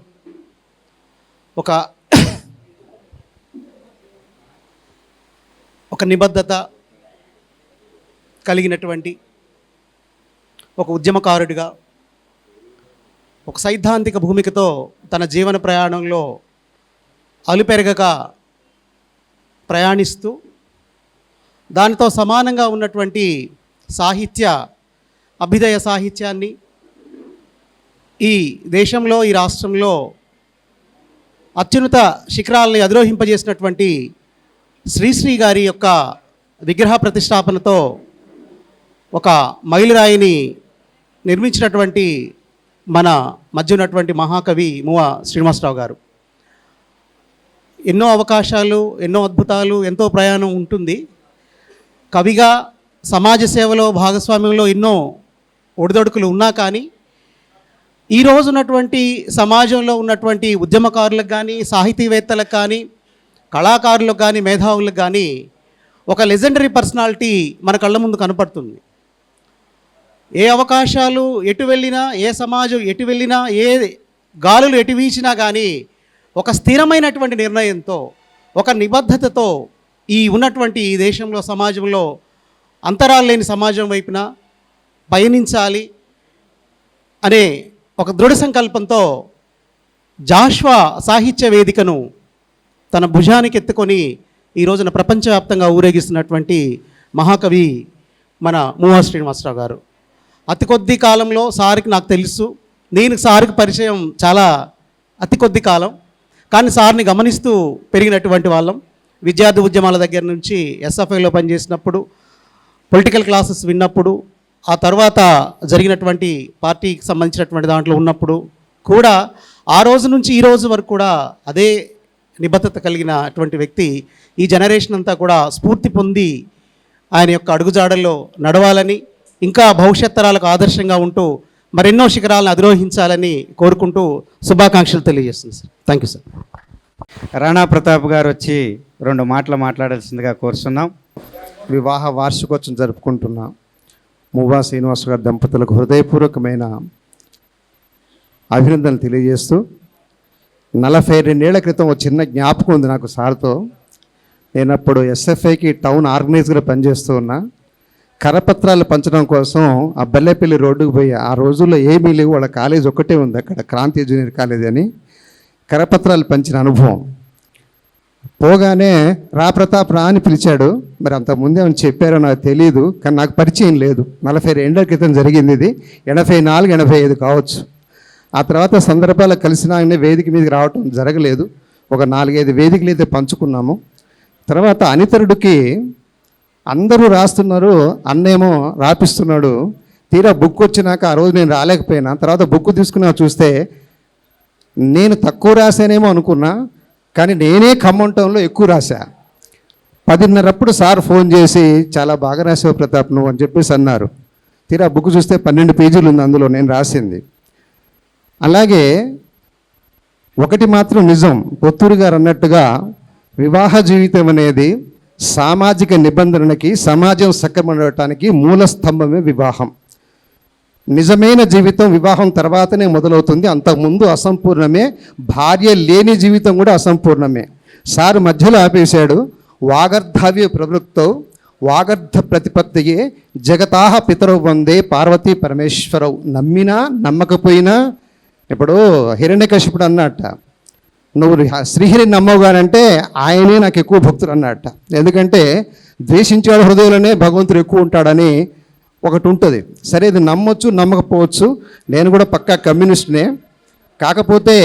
ఒక నిబద్ధత కలిగినటువంటి ఒక ఉద్యమకారుడిగా, ఒక సైద్ధాంతిక భూమికతో తన జీవన ప్రయాణంలో అలుపెరగక ప్రయాణిస్తూ, దానితో సమానంగా ఉన్నటువంటి అభ్యుదయ సాహిత్యాన్ని ఈ దేశంలో, ఈ రాష్ట్రంలో అత్యున్నత శిఖరాలని అధిరోహింపజేసినటువంటి శ్రీశ్రీ గారి యొక్క విగ్రహ ప్రతిష్టాపనతో ఒక మైలురాయిని నిర్మించినటువంటి మన మధ్య ఉన్నటువంటి మహాకవి మువా శ్రీనివాసరావు గారు. ఎన్నో అవకాశాలు, ఎన్నో అద్భుతాలు, ఎంతో ప్రయాణం ఉంటుంది. కవిగా సమాజ సేవలో భాగస్వామ్యంలో ఎన్నో ఒడిదొడుకులు ఉన్నా కానీ ఈ రోజు ఉన్నటువంటి సమాజంలో ఉన్నటువంటి ఉద్యమకారులకు కానీ, సాహితీవేత్తలకు కానీ, కళాకారులకు కానీ, మేధావులకు కానీ ఒక లెజెండరీ పర్సనాలిటీ మన కళ్ళ ముందు కనపడుతుంది. ఏ అవకాశాలు ఎటు వెళ్ళినా, ఏ సమాజం ఎటు వెళ్ళినా, ఏ గాలులు ఎటు వీచినా కానీ ఒక స్థిరమైనటువంటి నిర్ణయంతో, ఒక నిబద్ధతతో ఈ ఉన్నటువంటి ఈ దేశంలో, సమాజంలో అంతరాలు లేని సమాజం వైపున పయనించాలి అనే ఒక దృఢ సంకల్పంతో జాష్వా సాహిత్య వేదికను తన భుజానికి ఎత్తుకొని ఈ రోజున ప్రపంచవ్యాప్తంగా ఊరేగిస్తున్నటువంటి మహాకవి మన మూవా శ్రీనివాసరావు గారు. అతి కొద్ది కాలంలో సార్కి నాకు తెలుసు, నేను సార్కి పరిచయం చాలా అతి కొద్ది కాలం, కానీ సార్ని గమనిస్తూ పెరిగినటువంటి వాళ్ళం. విద్యార్థి ఉద్యమాల దగ్గర నుంచి ఎస్ఎఫ్ఐలో పనిచేసినప్పుడు, పొలిటికల్ క్లాసెస్ విన్నప్పుడు, ఆ తర్వాత జరిగినటువంటి పార్టీకి సంబంధించినటువంటి దాంట్లో ఉన్నప్పుడు కూడా ఆ రోజు నుంచి ఈ రోజు వరకు కూడా అదే నిబద్ధత కలిగినటువంటి వ్యక్తి. ఈ జనరేషన్ అంతా కూడా స్ఫూర్తి పొంది ఆయన యొక్క అడుగుజాడల్లో నడవాలని, ఇంకా భవిష్యత్ తరాలకు ఆదర్శంగా ఉంటూ మరెన్నో శిఖరాలను అధిరోహించాలని కోరుకుంటూ శుభాకాంక్షలు తెలియజేస్తుంది sir. Thank you sir. Rana Pratap గారు వచ్చి 2 మాటలు మాట్లాడాల్సిందిగా కోరుతున్నాం. వివాహ వార్షికోత్సవం జరుపుకుంటున్న మూవా శ్రీనివాస గారి దంపతులకు హృదయపూర్వకమైన అభినందనలు తెలియజేస్తూ, 42 ఏళ్ల క్రితం ఒక చిన్న జ్ఞాపకం ఉంది నాకు సార్తో. నేను అప్పుడు ఎస్ఎఫ్ఐకి టౌన్ ఆర్గనైజర్గా పనిచేస్తూ ఉన్నా. కరపత్రాలు పంచడం కోసం ఆ బెల్లేపల్లి రోడ్డుకు పోయి, ఆ రోజుల్లో ఏమీ లేవు, వాళ్ళ కాలేజ్ ఒక్కటే ఉంది అక్కడ, క్రాంతి జూనియర్ కాలేజ్ అని. కరపత్రాలు పంచిన అనుభవం. పోగానే రా ప్రతాప్ రా అని పిలిచాడు. మరి అంతకుముందే అని చెప్పారో నాకు తెలియదు, కానీ నాకు పరిచయం లేదు. 42 ఏళ్ల క్రితం జరిగింది ఇది. 84, 85 కావచ్చు. ఆ తర్వాత సందర్భాలకు కలిసినాకనే వేదిక మీదకి రావటం జరగలేదు. ఒక 4-5 వేదికలు అయితే పంచుకున్నాము. తర్వాత అనితరుడికి అందరూ రాస్తున్నారు, అన్నేమో రాపిస్తున్నాడు. తీరా బుక్ వచ్చినాక ఆ రోజు నేను రాలేకపోయినా, తర్వాత బుక్ తీసుకున్నా చూస్తే నేను తక్కువ రాశానేమో అనుకున్నా, కానీ నేనే ఖమ్మం టౌన్లో ఎక్కువ రాశా. 10:30 సార్ ఫోన్ చేసి చాలా బాగా రాసావు ప్రతాప్ నువ్వు అని చెప్పేసి అన్నారు. తీరా బుక్ చూస్తే 12 పేజీలు ఉంది అందులో నేను రాసింది. అలాగే ఒకటి మాత్రం నిజం, పొత్తూరు గారు అన్నట్టుగా వివాహ జీవితం అనేది సామాజిక నిబంధనకి, సమాజం సక్రమడటానికి మూల స్తంభమే వివాహం. నిజమైన జీవితం వివాహం తర్వాతనే మొదలవుతుంది, అంతకుముందు అసంపూర్ణమే. భార్య లేని జీవితం కూడా అసంపూర్ణమే. సారు మధ్యలో ఆపేశాడు. వాగర్ధవ్య ప్రవృత్తో వాగర్ధ ప్రతిపత్తియే జగతాహ పితరవు వందే పార్వతీ పరమేశ్వరవు. నమ్మినా నమ్మకపోయినా, ఇప్పుడు హిరణ్యకశిపుడు అన్నట్ట, నువ్వు శ్రీహరిని నమ్మవుగానంటే ఆయనే నాకు ఎక్కువ భక్తులు అన్నట్ట. ఎందుకంటే ద్వేషించేవాడు హృదయంలోనే భగవంతుడు ఎక్కువ ఉంటాడని ఒకటి ఉంటుంది. సరే, ఇది నమ్మొచ్చు నమ్మకపోవచ్చు, నేను కూడా పక్కా కమ్యూనిస్ట్నే. కాకపోతే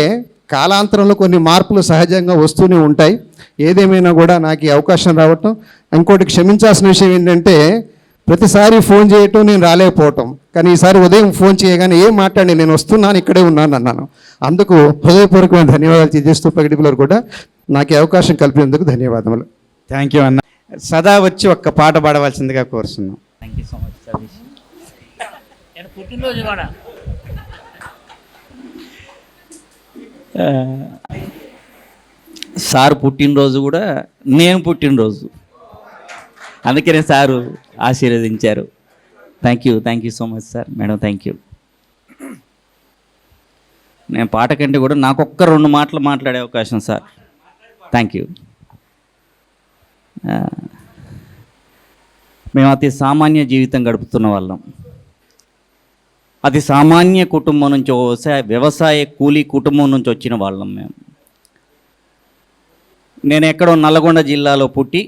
కాలాంతరంలో కొన్ని మార్పులు సహజంగా వస్తూనే ఉంటాయి. ఏదేమైనా కూడా నాకు ఈ అవకాశం రావటం. ఇంకోటి క్షమించాల్సిన విషయం ఏంటంటే, ప్రతిసారి ఫోన్ చేయటం నేను రాలేకపోవటం, కానీ ఈసారి ఉదయం ఫోన్ చేయగానే ఏం మాట్లాడి నేను వస్తున్నాను ఇక్కడే ఉన్నాను అన్నాను. అందుకు హృదయపూర్వకమైన ధన్యవాదాలు తెలియజేస్తూ పగిడిపులకు కూడా నాకు ఈ అవకాశం కల్పినందుకు ధన్యవాదములు. థ్యాంక్ యూ అన్న. సదా వచ్చి ఒక్క పాట పాడవలసిందిగా కోరుతున్నాం. Thank you so much Satish. నేను పుట్టినరోజు కూడా సార్ పుట్టినరోజు కూడా నేను పుట్టినరోజు, అందుకనే సారు ఆశీర్వదించారు. Thank you so much sir. Madam thank you. నేను పాట కంటే కూడా నాకు ఒక్క 2 మాటలు మాట్లాడే అవకాశం సార్. Thank you. మేము అతి సామాన్య జీవితం గడుపుతున్న వాళ్ళం. అతి సామాన్య కుటుంబం నుంచి, వ్యవసాయ కూలీ కుటుంబం నుంచి వచ్చిన వాళ్ళం మేము. నేను ఎక్కడో నల్లగొండ జిల్లాలో పుట్టి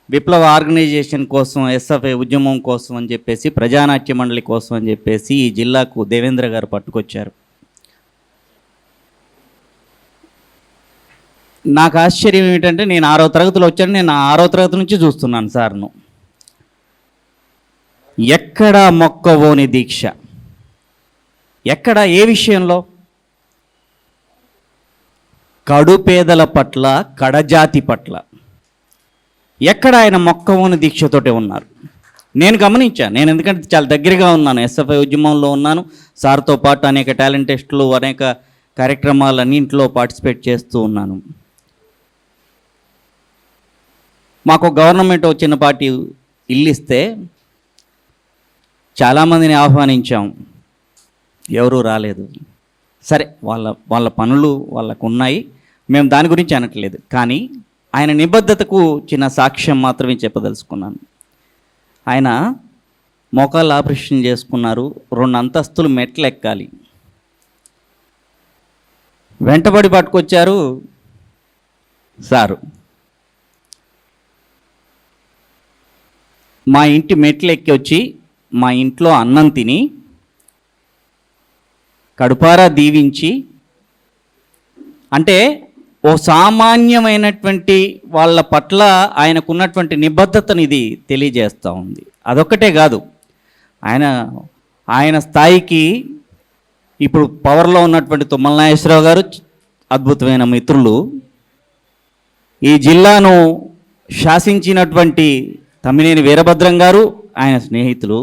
విప్లవ ఆర్గనైజేషన్ కోసం, ఎస్ఎఫ్ఐ ఉద్యమం కోసం అని చెప్పేసి, ప్రజానాట్య మండలి కోసం అని చెప్పేసి ఈ జిల్లాకు దేవేంద్ర గారు పట్టుకొచ్చారు. నాకు ఆశ్చర్యం ఏమిటంటే, నేను 6వ తరగతిలో వచ్చాను. నేను 6వ తరగతి నుంచి చూస్తున్నాను సార్ను. ఎక్కడ మొక్కవోని దీక్ష, ఎక్కడ ఏ విషయంలో, కడుపేదల పట్ల, కడజాతి పట్ల ఎక్కడ ఆయన మొక్కవోని దీక్షతోటే ఉన్నారు. నేను గమనించాను. నేను ఎందుకంటే చాలా దగ్గరగా ఉన్నాను, ఎస్ఎఫ్ఐ ఉద్యమంలో ఉన్నాను. సార్తో పాటు అనేక టాలెంట్ టెస్టులు, అనేక కార్యక్రమాలు అన్నింటిలో పార్టిసిపేట్ చేస్తూ ఉన్నాను. మాకు గవర్నమెంట్ చిన్నపాటి ఇల్లు ఇస్తే చాలామందిని ఆహ్వానించాం, ఎవరూ రాలేదు. సరే, వాళ్ళ పనులు వాళ్ళకు ఉన్నాయి, మేము దాని గురించి అనట్లేదు. కానీ ఆయన నిబద్ధతకు చిన్న సాక్ష్యం మాత్రమే చెప్పదలుచుకున్నాను. ఆయన మోకాళ్ళు ఆపరేషన్ చేసుకున్నారు, 2 అంతస్తులు మెట్లు ఎక్కాలి. వెంటబడి పట్టుకొచ్చారు సారు. మా ఇంటి మెట్లు ఎక్కి వచ్చి మా ఇంట్లో అన్నం తిని కడుపారా దీవించి, అంటే ఓ సామాన్యమైనటువంటి వాళ్ళ పట్ల ఆయనకున్నటువంటి నిబద్ధతను ఇది తెలియజేస్తూ ఉంది. అదొక్కటే కాదు, ఆయన స్థాయికి ఇప్పుడు పవర్లో ఉన్నటువంటి తుమ్మల నాగేశ్వరరావు గారు అద్భుతమైన మిత్రులు, ఈ జిల్లాను శాసించినటువంటి తమ్మినేని వీరభద్రం గారు ఆయన స్నేహితులు,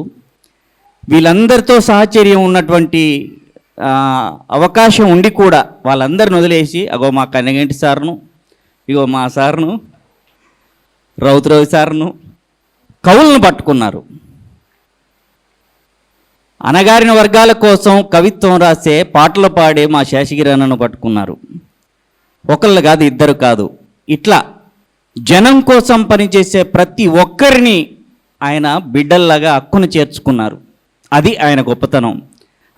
వీళ్ళందరితో సహచర్యం ఉన్నటువంటి అవకాశం ఉండి కూడా వాళ్ళందరిని వదిలేసి, అగో మా కన్నగంటి సార్ను, ఇగో మా సార్ను, రౌతరవి సార్ను, కవులను పట్టుకున్నారు. అణగారిన వర్గాల కోసం కవిత్వం రాసే, పాటలు పాడే మా శేషగిరి అన్నను పట్టుకున్నారు. ఒకళ్ళు కాదు, ఇద్దరు కాదు, ఇట్లా జనం కోసం పనిచేసే ప్రతి ఒక్కరిని ఆయన బిడ్డల్లాగా హక్కును చేర్చుకున్నారు. అది ఆయన గొప్పతనం.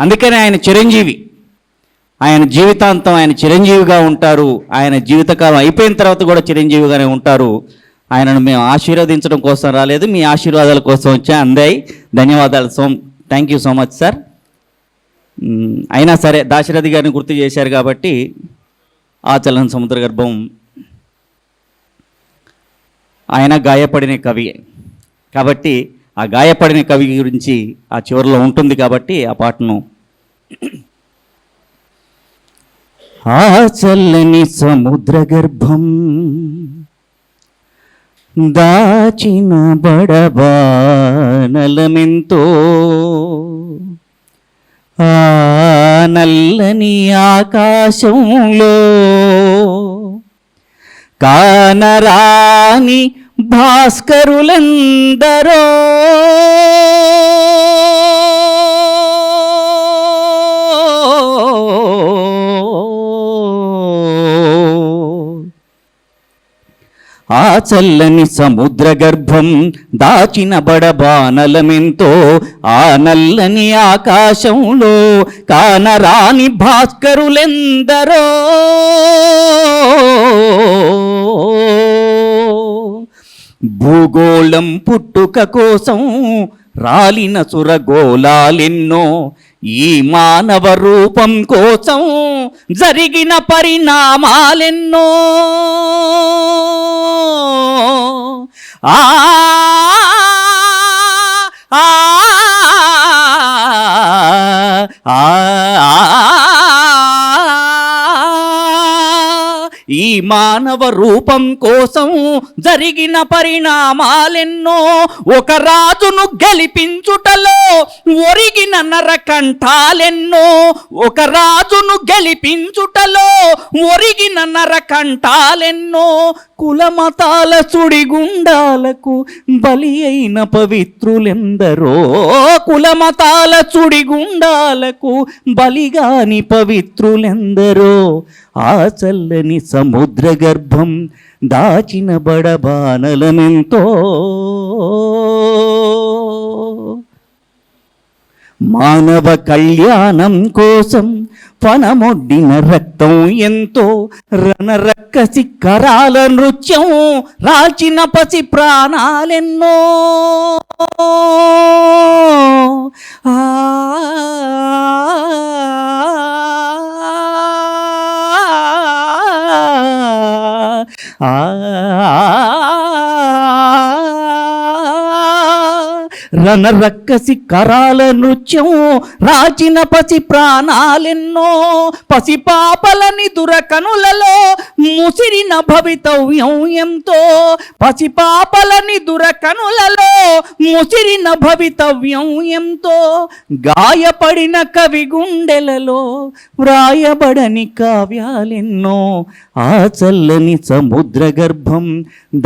అందుకని ఆయన చిరంజీవి, ఆయన జీవితాంతం ఆయన చిరంజీవిగా ఉంటారు. ఆయన జీవితకాలం అయిపోయిన తర్వాత కూడా చిరంజీవిగానే ఉంటారు. ఆయనను మేము ఆశీర్వదించడం కోసం రాలేదు, మీ ఆశీర్వాదాల కోసం వచ్చా. అందాయి, ధన్యవాదాలు. Thank you so much sir. అయినా సరే దాశరథి గారిని గుర్తు చేశారు కాబట్టి, ఆచలన సముద్ర గర్భం ఆయన గాయపడిన కవి కాబట్టి, ఆ గాయపడిన కవి గురించి ఆ చివరిలో ఉంటుంది కాబట్టి ఆ పాటను. ఆ చల్లని సముద్ర గర్భం దాచిన బడబానలమెంతో, ఆ నల్లని ఆకాశంలో కానరాని భాస్కరులెందరో, ఆ చల్లని సముద్ర గర్భం దాచిన బడబానలమెంతో, ఆ నల్లని ఆకాశంలో కానరాని భాస్కరులెందరో, భూగోళం పుట్టుక కోసం రాలిన సురగోళాలెన్నో, ఈ మానవ రూపం కోసం జరిగిన పరిణామాలెన్నో, ఆ ఈ మానవ రూపం కోసం జరిగిన పరిణామాలెన్నో, ఒక రాజును గెలిపించుటలో ఒరిగిన నరకంఠాలెన్నో, ఒక రాజును గెలిపించుటలో ఒరిగిన నరకంఠాలెన్నో, కులమతాల సుడిగుండాలకు బలి అయిన పవిత్రులెందరో, కులమతాల సుడిగుండాలకు బలిగాని పవిత్రులెందరో, ఆ చల్లని సముద్ర గర్భం దాచిన బడబానలమెంతో, మానవ కళ్యాణం కోసం పనమొడ్డిన రక్తం ఎంతో, రణరక్కసి కరాల నృత్యం రాల్చిన పసి ప్రాణాలెన్నో, రణరక్కసి కరాల నృత్యం రాచిన పసి ప్రాణాలెన్నో పసిపాపలని దురకనులలో ముసిరిన భవితవ్యం ఎంతో పసిపాపలని దురకనులలో ముసిరిన భవితవ్యం ఎంతో గాయపడిన కవి గుండెలలో వ్రాయబడని కావ్యాలెన్నో ఆ చల్లని సముద్ర గర్భం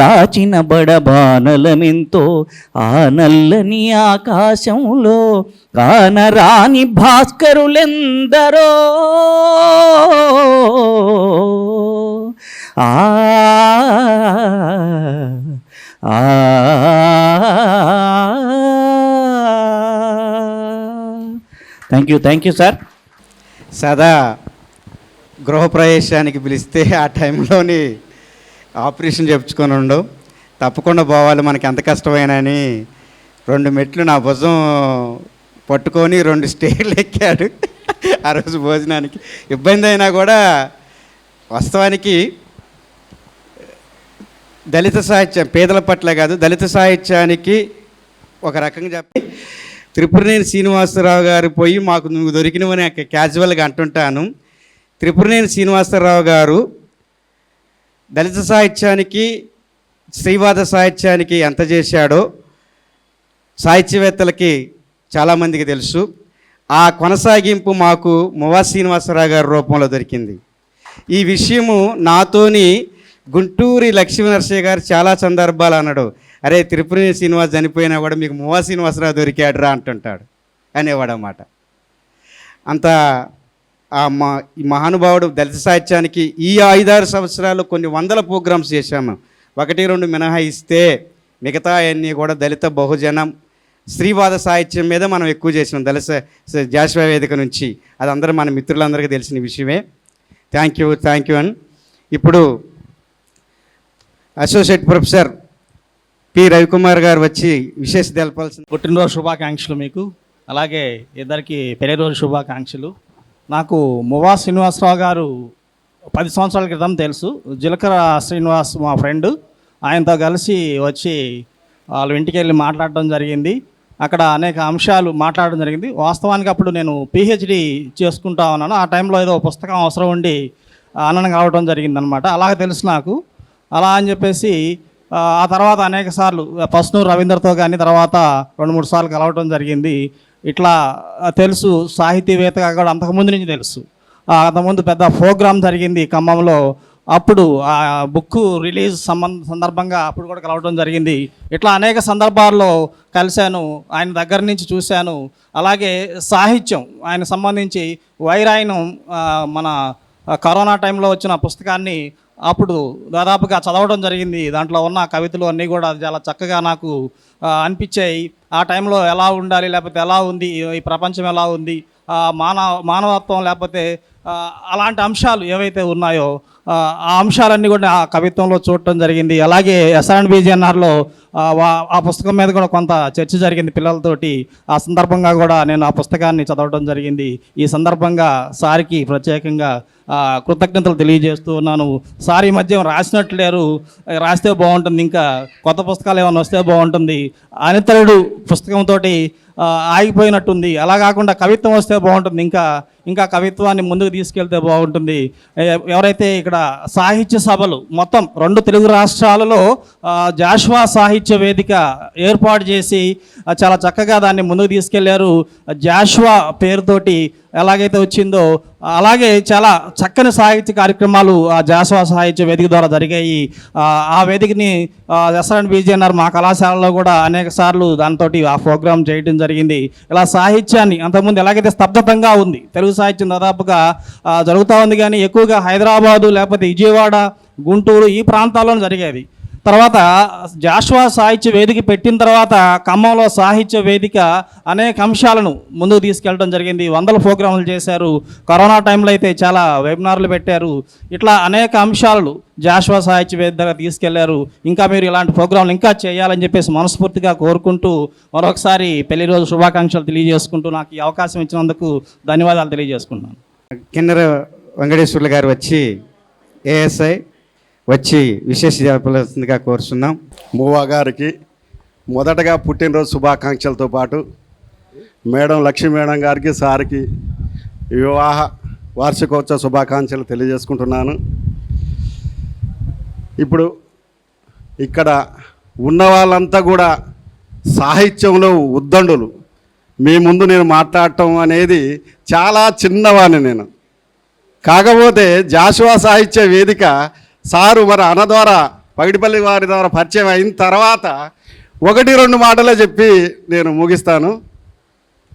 దాచిన బడబానలమెంతో ఆ నల్లని ఆకాశంలో కానరాని భాస్కరులెందరో ఆ థ్యాంక్ యూ సార్. సదా గృహప్రవేశానికి పిలిస్తే ఆ టైంలోని ఆపరేషన్ చెప్పుకొని ఉండవు, తప్పకుండా పోవాలి మనకి ఎంత కష్టమైనా అని 2 మెట్లు నా భుజం పట్టుకొని 2 స్టేర్లు ఎక్కాడు ఆ రోజు భోజనానికి. ఇబ్బంది అయినా కూడా వాస్తవానికి దళిత సాహిత్యం పేదల పట్ల కాదు, దళిత సాహిత్యానికి ఒక రకంగా చెప్పి త్రిపురనేని శ్రీనివాసరావు గారు పోయి మాకు నువ్వు దొరికినవని క్యాజువల్గా అంటుంటాను. త్రిపురనేని శ్రీనివాసరావు గారు దళిత సాహిత్యానికి స్త్రీవాద సాహిత్యానికి ఎంత చేశాడో సాహిత్యవేత్తలకి చాలామందికి తెలుసు. ఆ కొనసాగింపు మాకు మువా శ్రీనివాసరావు గారి రూపంలో దొరికింది. ఈ విషయము నాతోని గుంటూరి లక్ష్మీనరసయ్య గారు చాలా సందర్భాలు అన్నాడు, అరే త్రిపురనేని శ్రీనివాస్ చనిపోయినా కూడా మీకు మువా శ్రీనివాసరావు దొరికాడురా అంటుంటాడు అనేవాడు అన్నమాట. అంత ఈ మహానుభావుడు దళిత సాహిత్యానికి ఈ 5-6 సంవత్సరాలు కొన్ని వందల ప్రోగ్రామ్స్ చేశాము. 1-2 మినహాయిస్తే మిగతా అన్నీ కూడా దళిత బహుజనం స్త్రీవాద సాహిత్యం మీద మనం ఎక్కువ చేసినాం దళిత జాషువా వేదిక నుంచి. అది అందరూ మన మిత్రులందరికీ తెలిసిన విషయమే. థ్యాంక్ యూ అని ఇప్పుడు అసోసియేట్ ప్రొఫెసర్ పి రవికుమార్ గారు వచ్చి విశేష తెలపాల్సింది. పుట్టినరోజు శుభాకాంక్షలు మీకు, అలాగే ఇద్దరికి పెళ్లిరోజు శుభాకాంక్షలు. నాకు మువా శ్రీనివాసరావు గారు 10 సంవత్సరాల క్రితం తెలుసు. జీలకర్ర శ్రీనివాస్ మా ఫ్రెండ్, ఆయనతో కలిసి వచ్చి వాళ్ళ ఇంటికి వెళ్ళి మాట్లాడడం జరిగింది. అక్కడ అనేక అంశాలు మాట్లాడడం జరిగింది. వాస్తవానికి అప్పుడు నేను పిహెచ్డి చేసుకుంటా ఉన్నాను. ఆ టైంలో ఏదో పుస్తకం అవసరం ఉండి ఆనందంగా రావడం జరిగిందనమాట. అలాగే తెలుసు నాకు. అలా అని చెప్పేసి ఆ తర్వాత అనేక సార్లు పస్నూరు రవీందర్తో కానీ తర్వాత 2-3 సార్లు కలవటం జరిగింది. ఇట్లా తెలుసు, సాహితీవేత్తగా కూడా అంతకుముందు నుంచి తెలుసు. అంతకుముందు పెద్ద ప్రోగ్రాం జరిగింది ఖమ్మంలో, అప్పుడు ఆ బుక్ రిలీజ్ సందర్భంగా అప్పుడు కూడా కలవడం జరిగింది. ఇట్లా అనేక సందర్భాల్లో కలిశాను, ఆయన దగ్గర నుంచి చూశాను. అలాగే సాహిత్యం ఆయన సంబంధించి వైరాయనం మన కరోనా టైంలో వచ్చిన పుస్తకాన్ని అప్పుడు దాదాపుగా చదవడం జరిగింది. దాంట్లో ఉన్న కవితలు అన్నీ కూడా చాలా చక్కగా నాకు అనిపించాయి. ఆ టైంలో ఎలా ఉండాలి, లేకపోతే ఎలా ఉంది ఈ ప్రపంచం, ఎలా ఉంది మానవత్వం, లేకపోతే అలాంటి అంశాలు ఏవైతే ఉన్నాయో ఆ అంశాలన్నీ కూడా ఆ కవిత్వంలో చూడటం జరిగింది. అలాగే SR&BGNRలో ఆ పుస్తకం మీద కూడా కొంత చర్చ జరిగింది పిల్లలతోటి. ఆ సందర్భంగా కూడా నేను ఆ పుస్తకాన్ని చదవడం జరిగింది. ఈ సందర్భంగా సార్కి ప్రత్యేకంగా కృతజ్ఞతలు తెలియజేస్తూ ఉన్నాను. సార్ ఈ మధ్య రాసినట్లు లేరు, రాస్తే బాగుంటుంది, ఇంకా కొత్త పుస్తకాలు ఏమైనా వస్తే బాగుంటుంది. అనితరుడు పుస్తకంతో ఆగిపోయినట్టుంది. అలా కాకుండా కవిత్వం వస్తే బాగుంటుంది, ఇంకా కవిత్వాన్ని ముందుకు తీసుకెళ్తే బాగుంటుంది. ఎవరైతే ఇక్కడ సాహిత్య సభలు మొత్తం 2 తెలుగు రాష్ట్రాలలో జాషువా సాహిత్య వేదిక ఏర్పాటు చేసి చాలా చక్కగా దాన్ని ముందుకు తీసుకెళ్లారు. జాషువా పేరుతోటి ఎలాగైతే వచ్చిందో అలాగే చాలా చక్కని సాహిత్య కార్యక్రమాలు ఆ జాషువా సాహిత్య వేదిక ద్వారా జరిగాయి. ఆ వేదికని SR&BGNR మా కళాశాలలో కూడా అనేక సార్లు దాంతో ఆ ప్రోగ్రాం చేయడం జరిగింది. ఇలా సాహిత్యాన్ని అంతకుముందు ఎలాగైతే స్తబ్దతంగా ఉంది తెలుగు సాహిత్యం దాదాపుగా జరుగుతూ ఉంది, కానీ ఎక్కువగా హైదరాబాదు లేకపోతే విజయవాడ, గుంటూరు ఈ ప్రాంతాల్లో జరిగేది. తర్వాత జాషువా సాహిత్య వేదిక పెట్టిన తర్వాత ఖమ్మంలో సాహిత్య వేదిక అనేక అంశాలను ముందుకు తీసుకెళ్ళడం జరిగింది. 100 ప్రోగ్రాములు చేశారు. కరోనా టైంలో అయితే చాలా వెబినార్లు పెట్టారు. ఇట్లా అనేక అంశాలను జాషువా సాహిత్య వేదిక తీసుకెళ్లారు. ఇంకా మీరు ఇలాంటి ప్రోగ్రాంలు ఇంకా చేయాలని చెప్పేసి మనస్ఫూర్తిగా కోరుకుంటూ మరొకసారి పెళ్లి రోజు శుభాకాంక్షలు తెలియజేసుకుంటూ నాకు ఈ అవకాశం ఇచ్చినందుకు ధన్యవాదాలు తెలియజేసుకుంటున్నాను. కిన్నెర వెంకటేశ్వర్లు గారు వచ్చి ఏఎస్ఐ వచ్చి విశేష జరపాల్సిందిగా కోరుతున్నాం. మువ్వా గారికి మొదటగా పుట్టినరోజు శుభాకాంక్షలతో పాటు మేడం లక్ష్మీ మేడం గారికి సార్కి వివాహ వార్షికోత్సవ శుభాకాంక్షలు తెలియజేసుకుంటున్నాను. ఇప్పుడు ఇక్కడ ఉన్న వాళ్ళంతా కూడా సాహిత్యంలో ఉద్దండులు. మీ ముందు నేను మాట్లాడటం అనేది చాలా చిన్నవాడిని నేను. కాకపోతే జాషువా సాహిత్య వేదిక సారు మరి అన్న ద్వారా పగిడిపల్లి వారి ద్వారా పరిచయం అయిన తర్వాత 1-2 మాటలే చెప్పి నేను ముగిస్తాను.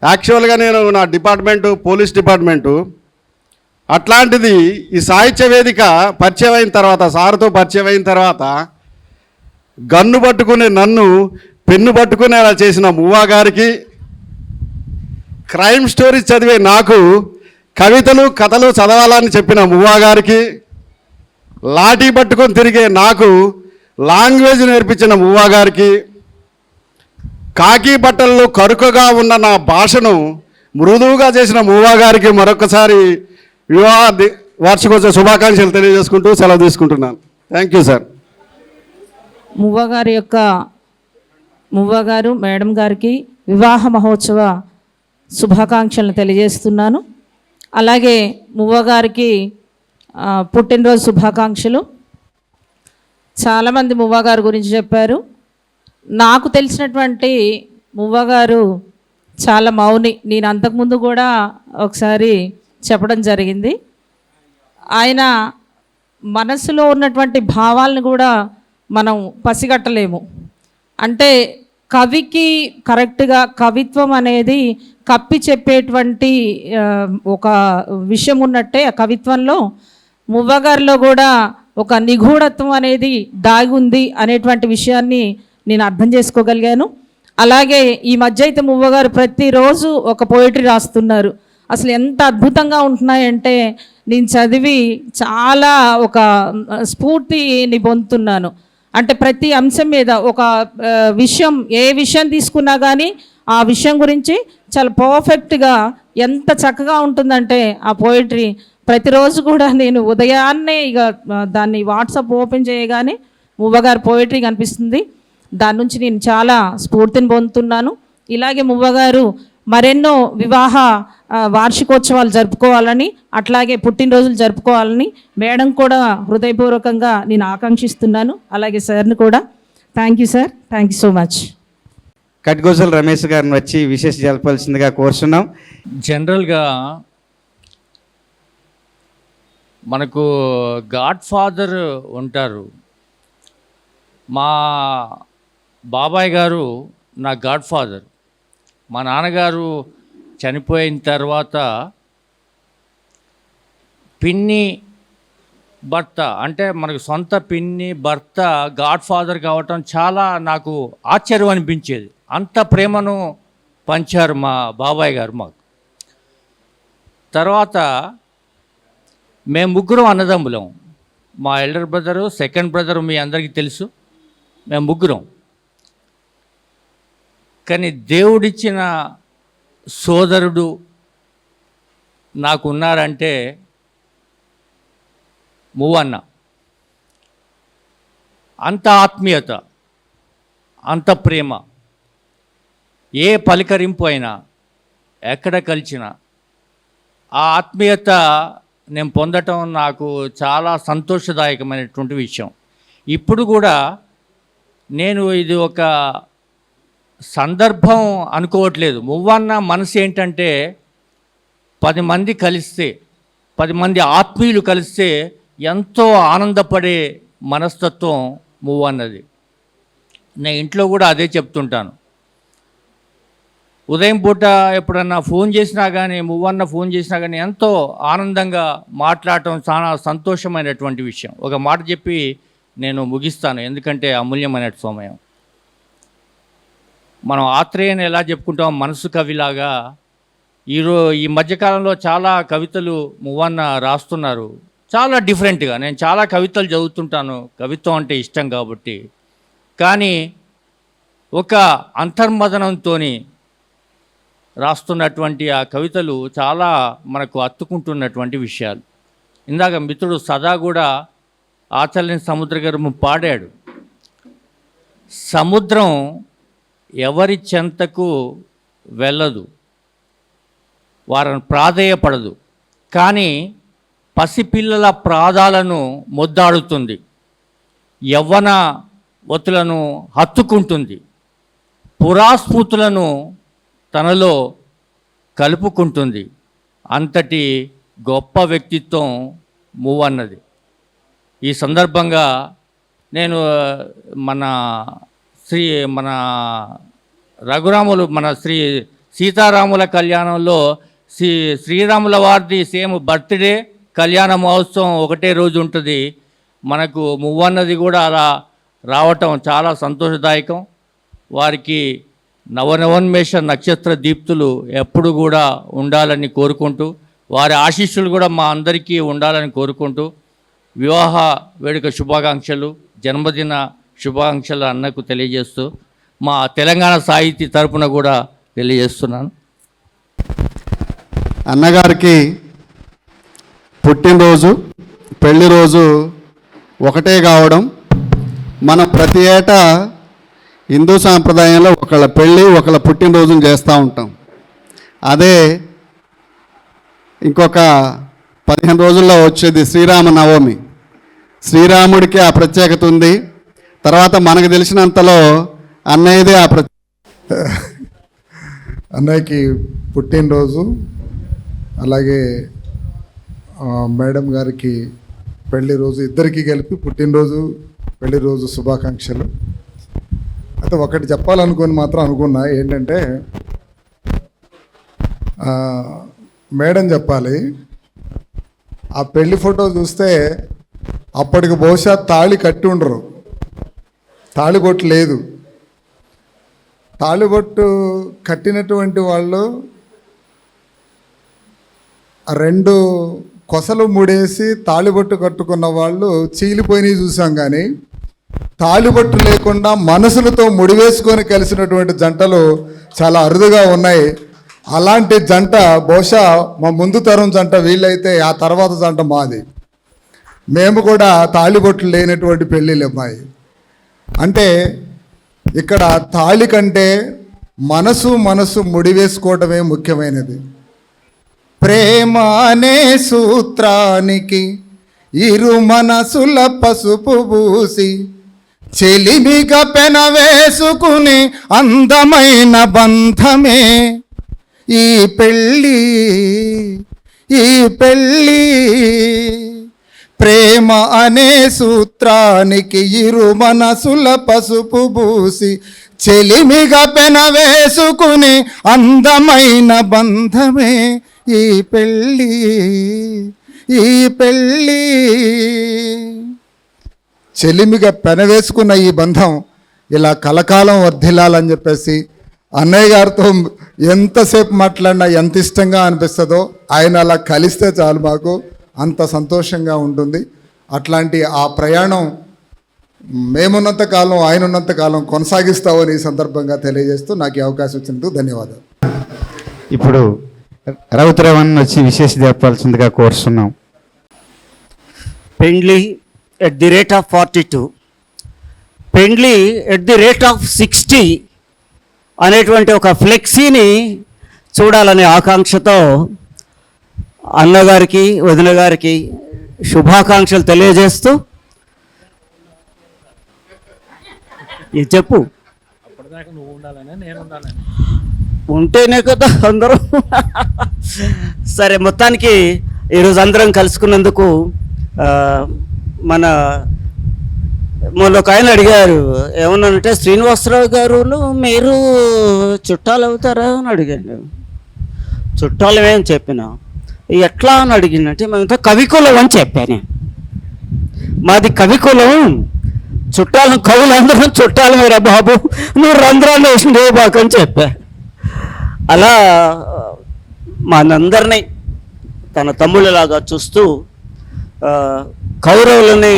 యాక్చువల్గా నేను నా డిపార్ట్మెంటు పోలీస్ డిపార్ట్మెంటు, అట్లాంటిది ఈ సాహిత్య వేదిక పరిచయం అయిన తర్వాత, సారుతో పరిచయం అయిన తర్వాత గన్ను పట్టుకునే నన్ను పెన్ను పట్టుకునేలా చేసిన మువ్వా గారికి, క్రైమ్ స్టోరీస్ చదివే నాకు కవితలు కథలు చదవాలని చెప్పిన మువ్వా గారికి, లాఠీ పట్టుకొని తిరిగే నాకు లాంగ్వేజ్ నేర్పించిన మువ్వా గారికి, కాకి బట్టల్లో కరుకగా ఉన్న నా భాషను మృదువుగా చేసిన మువ్వా గారికి మరొకసారి వివాహ వార్షికోత్సవ శుభాకాంక్షలు తెలియజేసుకుంటూ సెలవు తీసుకుంటున్నాను. Thank you sir. మువ్వ గారు మేడం గారికి వివాహ మహోత్సవ శుభాకాంక్షలను తెలియజేస్తున్నాను. అలాగే మువ్వ గారికి పుట్టినరోజు శుభాకాంక్షలు. చాలామంది మువ్వ గారి గురించి చెప్పారు. నాకు తెలిసినటువంటి మువ్వ గారు చాలా మౌని. నేను అంతకుముందు కూడా ఒకసారి చెప్పడం జరిగింది. ఆయన మనసులో ఉన్నటువంటి భావాలను కూడా మనం పసిగట్టలేము. అంటే కవికి కరెక్ట్గా కవిత్వం అనేది కప్పి చెప్పేటువంటి ఒక విషయం ఉన్నట్టే ఆ కవిత్వంలో మువ్వగారిలో కూడా ఒక నిగూఢత్వం అనేది దాగి ఉంది అనేటువంటి విషయాన్ని నేను అర్థం చేసుకోగలిగాను. అలాగే ఈ మధ్య అయితే మువ్వగారు ప్రతిరోజు ఒక పోయిటరీ రాస్తున్నారు. అసలు ఎంత అద్భుతంగా ఉంటున్నాయంటే నేను చదివి చాలా ఒక స్ఫూర్తిని పొందుతున్నాను. అంటే ప్రతి అంశం మీద ఒక విషయం, ఏ విషయం తీసుకున్నా కానీ ఆ విషయం గురించి చాలా పర్ఫెక్ట్గా ఎంత చక్కగా ఉంటుందంటే ఆ పోయిటరీ. ప్రతిరోజు కూడా నేను ఉదయాన్నే ఇక దాన్ని వాట్సాప్ ఓపెన్ చేయగానే మువ్వగారు పోయిటరీ కనిపిస్తుంది. దాని నుంచి నేను చాలా స్ఫూర్తిని పొందుతున్నాను. ఇలాగే మువ్వగారు మరెన్నో వివాహ వార్షికోత్సవాలు జరుపుకోవాలని, అట్లాగే పుట్టినరోజులు జరుపుకోవాలని మేడం కూడా హృదయపూర్వకంగా నేను ఆకాంక్షిస్తున్నాను. అలాగే సార్ని కూడా. Thank you sir. Thank you so much. కట్గోజల్ రమేష్ గారిని వచ్చి విశేష జరపాల్సిందిగా కోరుతున్నాం. జనరల్గా మనకు గాడ్ ఫాదర్ ఉంటారు. మా బాబాయ్ గారు నా గాడ్ ఫాదర్. మా నాన్నగారు చనిపోయిన తర్వాత పిన్ని భర్త, అంటే మనకు సొంత పిన్ని భర్త గాడ్ ఫాదర్ కావటం చాలా నాకు ఆశ్చర్యం అనిపించేది. అంత ప్రేమను పంచారు మా బాబాయ్ గారు మాకు. తర్వాత మేము ముగ్గురం అన్నదమ్ములం. మా ఎల్డర్ బ్రదరు, సెకండ్ బ్రదరు మీ అందరికీ తెలుసు. మేము ముగ్గురం. కానీ దేవుడిచ్చిన సోదరుడు నాకున్నారంటే మువ్వన్న. అంత ఆత్మీయత, అంత ప్రేమ, ఏ పలకరింపు అయినా ఎక్కడ కలిసినా ఆ ఆత్మీయత నేను పొందటం నాకు చాలా సంతోషదాయకమైనటువంటి విషయం. ఇప్పుడు కూడా నేను ఇది ఒక సందర్భం అనుకోవట్లేదు. మువ్వన్న మనసు ఏంటంటే 10 మంది కలిస్తే, 10 మంది ఆత్మీయులు కలిస్తే ఎంతో ఆనందపడే మనస్తత్వం మువ్వన్నది. నేను ఇంట్లో కూడా అదే చెప్తుంటాను. ఉదయం పూట ఎప్పుడన్నా ఫోన్ చేసినా కానీ, మువ్వన్న ఫోన్ చేసినా కానీ ఎంతో ఆనందంగా మాట్లాడటం చాలా సంతోషమైనటువంటి విషయం. ఒక మాట చెప్పి నేను ముగిస్తాను, ఎందుకంటే అమూల్యమైన సమయం. మనం ఆత్రేయని ఎలా చెప్పుకుంటాం మనసు కవిలాగా, ఈ మధ్యకాలంలో చాలా కవితలు మువ్వన్న రాస్తున్నారు, చాలా డిఫరెంట్గా. నేను చాలా కవితలు చదువుతుంటాను, కవిత్వం అంటే ఇష్టం కాబట్టి. కానీ ఒక అంతర్మదనంతో రాస్తున్నటువంటి ఆ కవితలు చాలా మనకు అత్తుకుంటున్నటువంటి విషయాలు. ఇందాక మిత్రుడు సదా కూడా ఆచలని సముద్ర గర్భం పాడాడు. సముద్రం ఎవరి చెంతకు వెళ్ళదు, వారిని ప్రాధేయపడదు, కానీ పసిపిల్లల ప్రాదాలను ముద్దాడుతుంది, యవ్వన వతులను హత్తుకుంటుంది, పురాస్మృతులను తనలో కలుపుకుంటుంది. అంతటి గొప్ప వ్యక్తిత్వం మూవన్నది. ఈ సందర్భంగా నేను మన రఘురాములు మన సీతారాముల కళ్యాణంలో శ్రీరాముల వారిది సేమ్ బర్త్డే కళ్యాణ మహోత్సవం ఒకటే రోజు ఉంటుంది. మనకు మూవన్నది కూడా అలా రావటం చాలా సంతోషదాయకం. వారికి నవనవోన్మేష నక్షత్ర దీప్తులు ఎప్పుడు కూడా ఉండాలని కోరుకుంటూ, వారి ఆశీస్సులు కూడా మా అందరికీ ఉండాలని కోరుకుంటూ, వివాహ వేడుక శుభాకాంక్షలు, జన్మదిన శుభాకాంక్షలు అన్నకు తెలియజేస్తూ మా తెలంగాణ సాహితీ తరపున కూడా తెలియజేస్తున్నాను. అన్నగారికి పుట్టినరోజు పెళ్లి రోజు ఒకటే కావడం, మనం ప్రతి ఏటా హిందూ సాంప్రదాయంలో ఒకళ్ళ పెళ్ళి ఒకళ్ళ పుట్టినరోజును చేస్తూ ఉంటాం. అదే ఇంకొక 15 రోజుల్లో వచ్చేది శ్రీరామనవమి. శ్రీరాముడికి ఆ ప్రత్యేకత ఉంది. తర్వాత మనకు తెలిసినంతలో అన్నయ్యదే ఆ అన్నయ్యకి పుట్టినరోజు, అలాగే మేడం గారికి పెళ్లి రోజు, ఇద్దరికి కలిపి పుట్టినరోజు పెళ్లి రోజు శుభాకాంక్షలు. అయితే ఒకటి చెప్పాలనుకుని మాత్రం అనుకున్నా, ఏంటంటే మేడం చెప్పాలి. ఆ పెళ్లి ఫోటో చూస్తే అప్పటికి బహుశా తాళి కట్టి ఉండరు, తాళిబొట్టు లేదు. తాళిబొట్టు కట్టినటువంటి వాళ్ళు 2 కొసలు ముడేసి తాళిబొట్టు కట్టుకున్న వాళ్ళు చీలిపోయినవి చూసాం, కానీ తాళిబొట్టు లేకుండా మనసులతో ముడివేసుకొని కలిసినటువంటి జంటలు చాలా అరుదుగా ఉన్నాయి. అలాంటి జంట బహుశా మా ముందు తరం జంట వీళ్ళైతే, ఆ తర్వాత జంట మాది. మేము కూడా తాళిబొట్లు లేనటువంటి పెళ్ళిళ్ళు అమ్మాయి. అంటే ఇక్కడ తాళి కంటే మనసు ముడివేసుకోవటమే ముఖ్యమైనది. ప్రేమ అనే సూత్రానికి ఇరు మనసుల పసుపు పూసి చెలిమిగా పెనవేసుకుని అందమైన బంధమే ఈ పెళ్ళి. ప్రేమ అనే సూత్రానికి ఇరు మనసుల పసుపు పూసి చెలిమిగా పెనవేసుకుని అందమైన బంధమే ఈ పెళ్ళి. చెలిమిగా పెనవేసుకున్న ఈ బంధం ఇలా కలకాలం వర్ధిల్లాలని చెప్పేసి అన్నయ్య గారితో ఎంతసేపు మాట్లాడినా ఎంత ఇష్టంగా అనిపిస్తుందో, ఆయన అలా కలిస్తే చాలు మాకు అంత సంతోషంగా ఉంటుంది. అట్లాంటి ఆ ప్రయాణం మేమున్నంత కాలం, ఆయన ఉన్నంత కాలం కొనసాగిస్తామని ఈ సందర్భంగా తెలియజేస్తూ నాకు ఈ అవకాశం ఇచ్చినందుకు ధన్యవాదాలు. ఇప్పుడు రౌతరవన్ వచ్చి విశేష చెప్పాల్సిందిగా కోరుతున్నాం. పెండ్లి ఎట్ ది రేట్ ఆఫ్ 42, పెండ్లి ఎట్ ది రేట్ ఆఫ్ 60 అనేటువంటి ఒక ఫ్లెక్సీని చూడాలనే ఆకాంక్షతో అన్నగారికి వదిన గారికి శుభాకాంక్షలు తెలియజేస్తూ, చెప్పు ఉంటేనే కదా అందరం. సరే, మొత్తానికి ఈరోజు అందరం కలుసుకున్నందుకు మొన్న ఒక ఆయన అడిగారు, ఏమన్నానంటే శ్రీనివాసరావు గారు మీరు చుట్టాలు అవుతారా అని అడిగాను. చుట్టాలమేం చెప్పిన, ఎట్లా అని అడిగిందంటే మేమంతా కవికులం అని చెప్పాను. మాది కవికులం, కవులందరం చుట్టాలు మీరా బాబు, నువ్వు రంధ్రాలు వేసిండే బాకు అని చెప్పా. అలా మనందరినీ తన తమ్ముళ్ళలాగా చూస్తూ కౌరవులని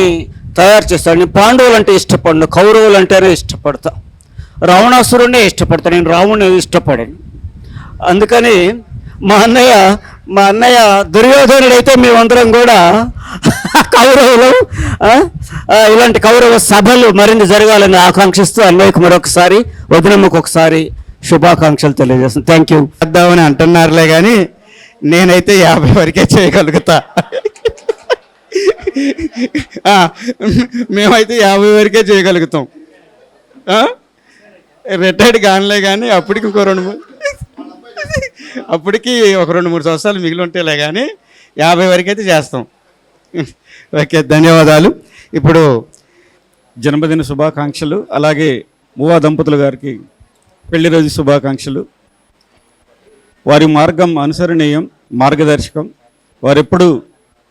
తయారు చేస్తాడు. నేను పాండవులు అంటే ఇష్టపడను, కౌరవులు అంటేనే ఇష్టపడతా. రావణాసురుడినే ఇష్టపడతాను, నేను రావణుని ఇష్టపడాను. అందుకని మా అన్నయ్య మా అన్నయ్య దుర్యోధనుడైతే మేమందరం కూడా కౌరవులు. ఇలాంటి కౌరవ సభలు మరిన్ని జరగాలని ఆకాంక్షిస్తూ అన్నయ్యకు మరొకసారి, వదినమ్మకు ఒకసారి శుభాకాంక్షలు తెలియజేస్తాను. Thank you. చేద్దామని అంటున్నారులే కానీ నేనైతే 50 వరకే చేయగలుగుతా. మేమైతే 50 వరకే చేయగలుగుతాం. రిటైర్డ్ కానిలే కానీ అప్పటికి ఒక 2-3 సంవత్సరాలు మిగిలి ఉంటేలే కానీ 50 వరకైతే చేస్తాం. ఓకే, ధన్యవాదాలు. ఇప్పుడు జన్మదిన శుభాకాంక్షలు, అలాగే మువ్వా దంపతుల గారికి పెళ్లి రోజు శుభాకాంక్షలు. వారి మార్గం అనుసరణీయం, మార్గదర్శకం. వారెప్పుడు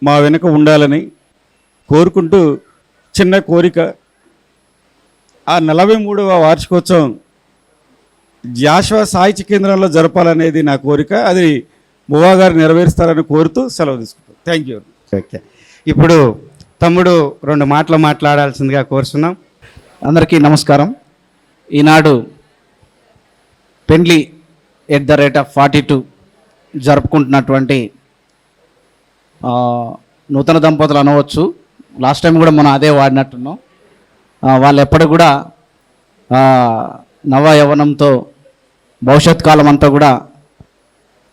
మా వెనుక ఉండాలని కోరుకుంటూ చిన్న కోరిక, ఆ 43వ వార్షికోత్సవం జాషువా సాహిత్య కేంద్రంలో జరపాలనేది నా కోరిక. అది మువ్వా గారు నెరవేరుస్తారని కోరుతూ సెలవు తీసుకుంటాం. Thank you. ఓకే, ఇప్పుడు తమ్ముడు 2 మాటలు మాట్లాడాల్సిందిగా కోరుతున్నాం. అందరికీ నమస్కారం. ఈనాడు పెండ్లి @42 జరుపుకుంటున్నటువంటి నూతన దంపతులు అనవచ్చు. లాస్ట్ టైం కూడా మనం అదే వాడినట్టున్నాం. వాళ్ళు ఎప్పుడు కూడా నవ యవ్వనంతో భవిష్యత్ కాలం అంతా కూడా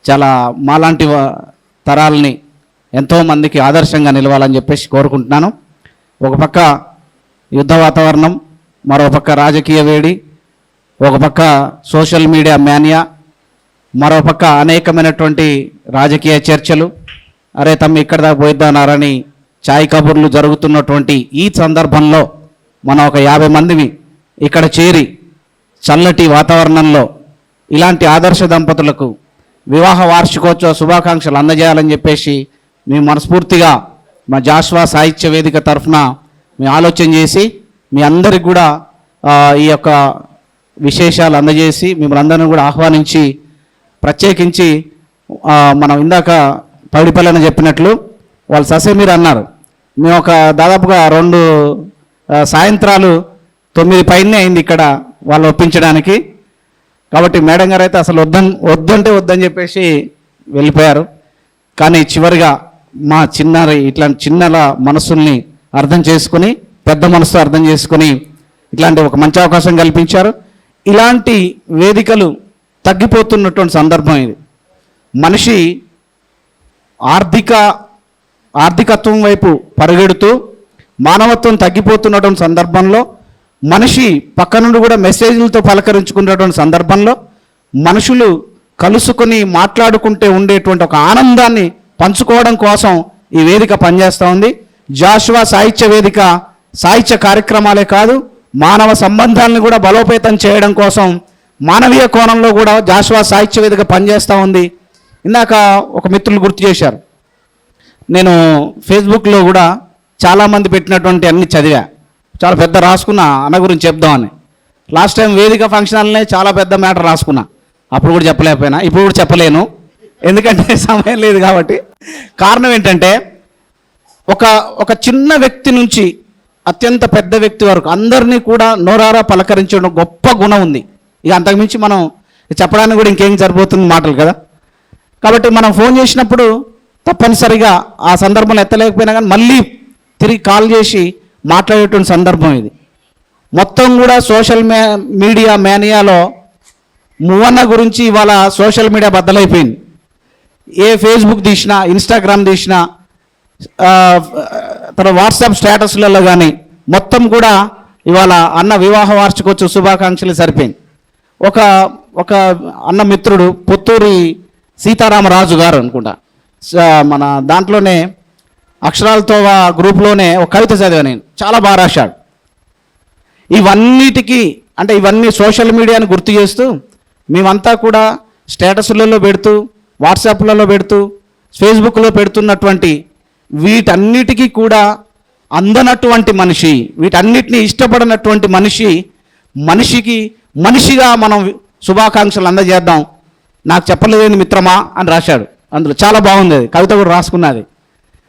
చాలా మాలాంటి తరాలని ఎంతోమందికి ఆదర్శంగా నిలవాలని చెప్పేసి కోరుకుంటున్నాను. ఒక పక్క యుద్ధ వాతావరణం, మరో పక్క రాజకీయ వేడి, ఒక పక్క సోషల్ మీడియా మేనియా, మరో పక్క అనేకమైనటువంటి రాజకీయ చర్చలు, అరే తమ్మి ఇక్కడ దాకా పోయిద్దన్నారని చాయ్ కబుర్లు జరుగుతున్నటువంటి ఈ సందర్భంలో మనం ఒక 50 మందిని ఇక్కడ చేరి చల్లటి వాతావరణంలో ఇలాంటి ఆదర్శ దంపతులకు వివాహ వార్షికోత్సవ శుభాకాంక్షలు అందజేయాలని చెప్పేసి మేము మనస్ఫూర్తిగా మా జాషువా సాహిత్య వేదిక తరఫున మేము ఆలోచన చేసి మీ అందరికి కూడా ఈ యొక్క విశేషాలు అందజేసి మిమ్మల్ని అందరిని కూడా ఆహ్వానించి ప్రత్యేకించి మనం ఇందాక పైడిపల్లెన చెప్పినట్లు వాళ్ళు ససేమీరు అన్నారు. మేము ఒక దాదాపుగా 2 సాయంత్రాలు 9 పైనే అయింది ఇక్కడ వాళ్ళు ఒప్పించడానికి. కాబట్టి మేడం గారు అయితే అసలు వద్దని చెప్పేసి వెళ్ళిపోయారు. కానీ చివరిగా మా ఇట్లాంటి చిన్నల మనసుల్ని అర్థం చేసుకుని, పెద్ద మనసు అర్థం చేసుకుని ఇట్లాంటి ఒక మంచి అవకాశం కల్పించారు. ఇలాంటి వేదికలు తగ్గిపోతున్నటువంటి సందర్భం ఇది. మనిషి ఆర్థికత్వం వైపు పరిగెడుతూ మానవత్వం తగ్గిపోతున్నటువంటి సందర్భంలో, మనిషి పక్క నుండి కూడా మెసేజ్లతో పలకరించుకున్నటువంటి సందర్భంలో మనుషులు కలుసుకొని మాట్లాడుకుంటే ఉండేటువంటి ఒక ఆనందాన్ని పంచుకోవడం కోసం ఈ వేదిక పనిచేస్తూ ఉంది. జాషువా సాహిత్య వేదిక సాహిత్య కార్యక్రమాలే కాదు, మానవ సంబంధాలను కూడా బలోపేతం చేయడం కోసం మానవీయ కోణంలో కూడా జాషువా సాహిత్య వేదిక పనిచేస్తూ ఉంది. ఇందాక ఒక మిత్రులు గుర్తు చేశారు. నేను ఫేస్బుక్లో కూడా చాలామంది పెట్టినటువంటి అన్ని చదివా, చాలా పెద్ద రాసుకున్నా అన్న గురించి చెప్దామని. లాస్ట్ టైం వేదిక ఫంక్షన్లనే చాలా పెద్ద మ్యాటర్ రాసుకున్నా, అప్పుడు కూడా చెప్పలేకపోయినా, ఇప్పుడు కూడా చెప్పలేను ఎందుకంటే సమయం లేదు కాబట్టి. కారణం ఏంటంటే ఒక చిన్న వ్యక్తి నుంచి అత్యంత పెద్ద వ్యక్తి వరకు అందరినీ కూడా నోరారా పలకరించడం గొప్ప గుణం ఉంది. ఇక అంతకుమించి మనం చెప్పడానికి కూడా ఇంకేం సరిపోతుంది మాటలు కదా. కాబట్టి మనం ఫోన్ చేసినప్పుడు తప్పనిసరిగా ఆ సందర్భంలో ఎత్తలేకపోయినా కానీ మళ్ళీ తిరిగి కాల్ చేసి మాట్లాడేటువంటి సందర్భం ఇది. మొత్తం కూడా సోషల్ మీడియా మేనియాలో మువ్వన్న గురించి ఇవాళ సోషల్ మీడియా బద్దలైపోయింది. ఏ ఫేస్బుక్ తీసినా, ఇన్స్టాగ్రామ్ తీసినా, తన వాట్సాప్ స్టేటస్లలో కానీ మొత్తం కూడా ఇవాళ అన్న వివాహ వార్షికోత్సవ శుభాకాంక్షలు సరిపోయింది. ఒక అన్న మిత్రుడు పుత్తూరి సీతారామరాజు గారు అనుకుంటా, మన దాంట్లోనే అక్షరాలతో గ్రూప్లోనే ఒక కవిత చదివా నేను, చాలా బాగా రాశాడు. ఇవన్నిటికీ అంటే ఇవన్నీ సోషల్ మీడియాని గుర్తు చేస్తూ మేమంతా కూడా స్టేటస్లలో పెడుతూ, వాట్సాప్లలో పెడుతూ, ఫేస్బుక్లో పెడుతున్నటువంటి వీటన్నిటికీ కూడా అందనటువంటి మనిషి, వీటన్నిటిని ఇష్టపడినటువంటి మనిషికి మనిషిగా మనం శుభాకాంక్షలు అందజేద్దాం, నాకు చెప్పలేదని మిత్రమా అని రాశాడు. అందులో చాలా బాగుంది, అది కవిత కూడా రాసుకున్నది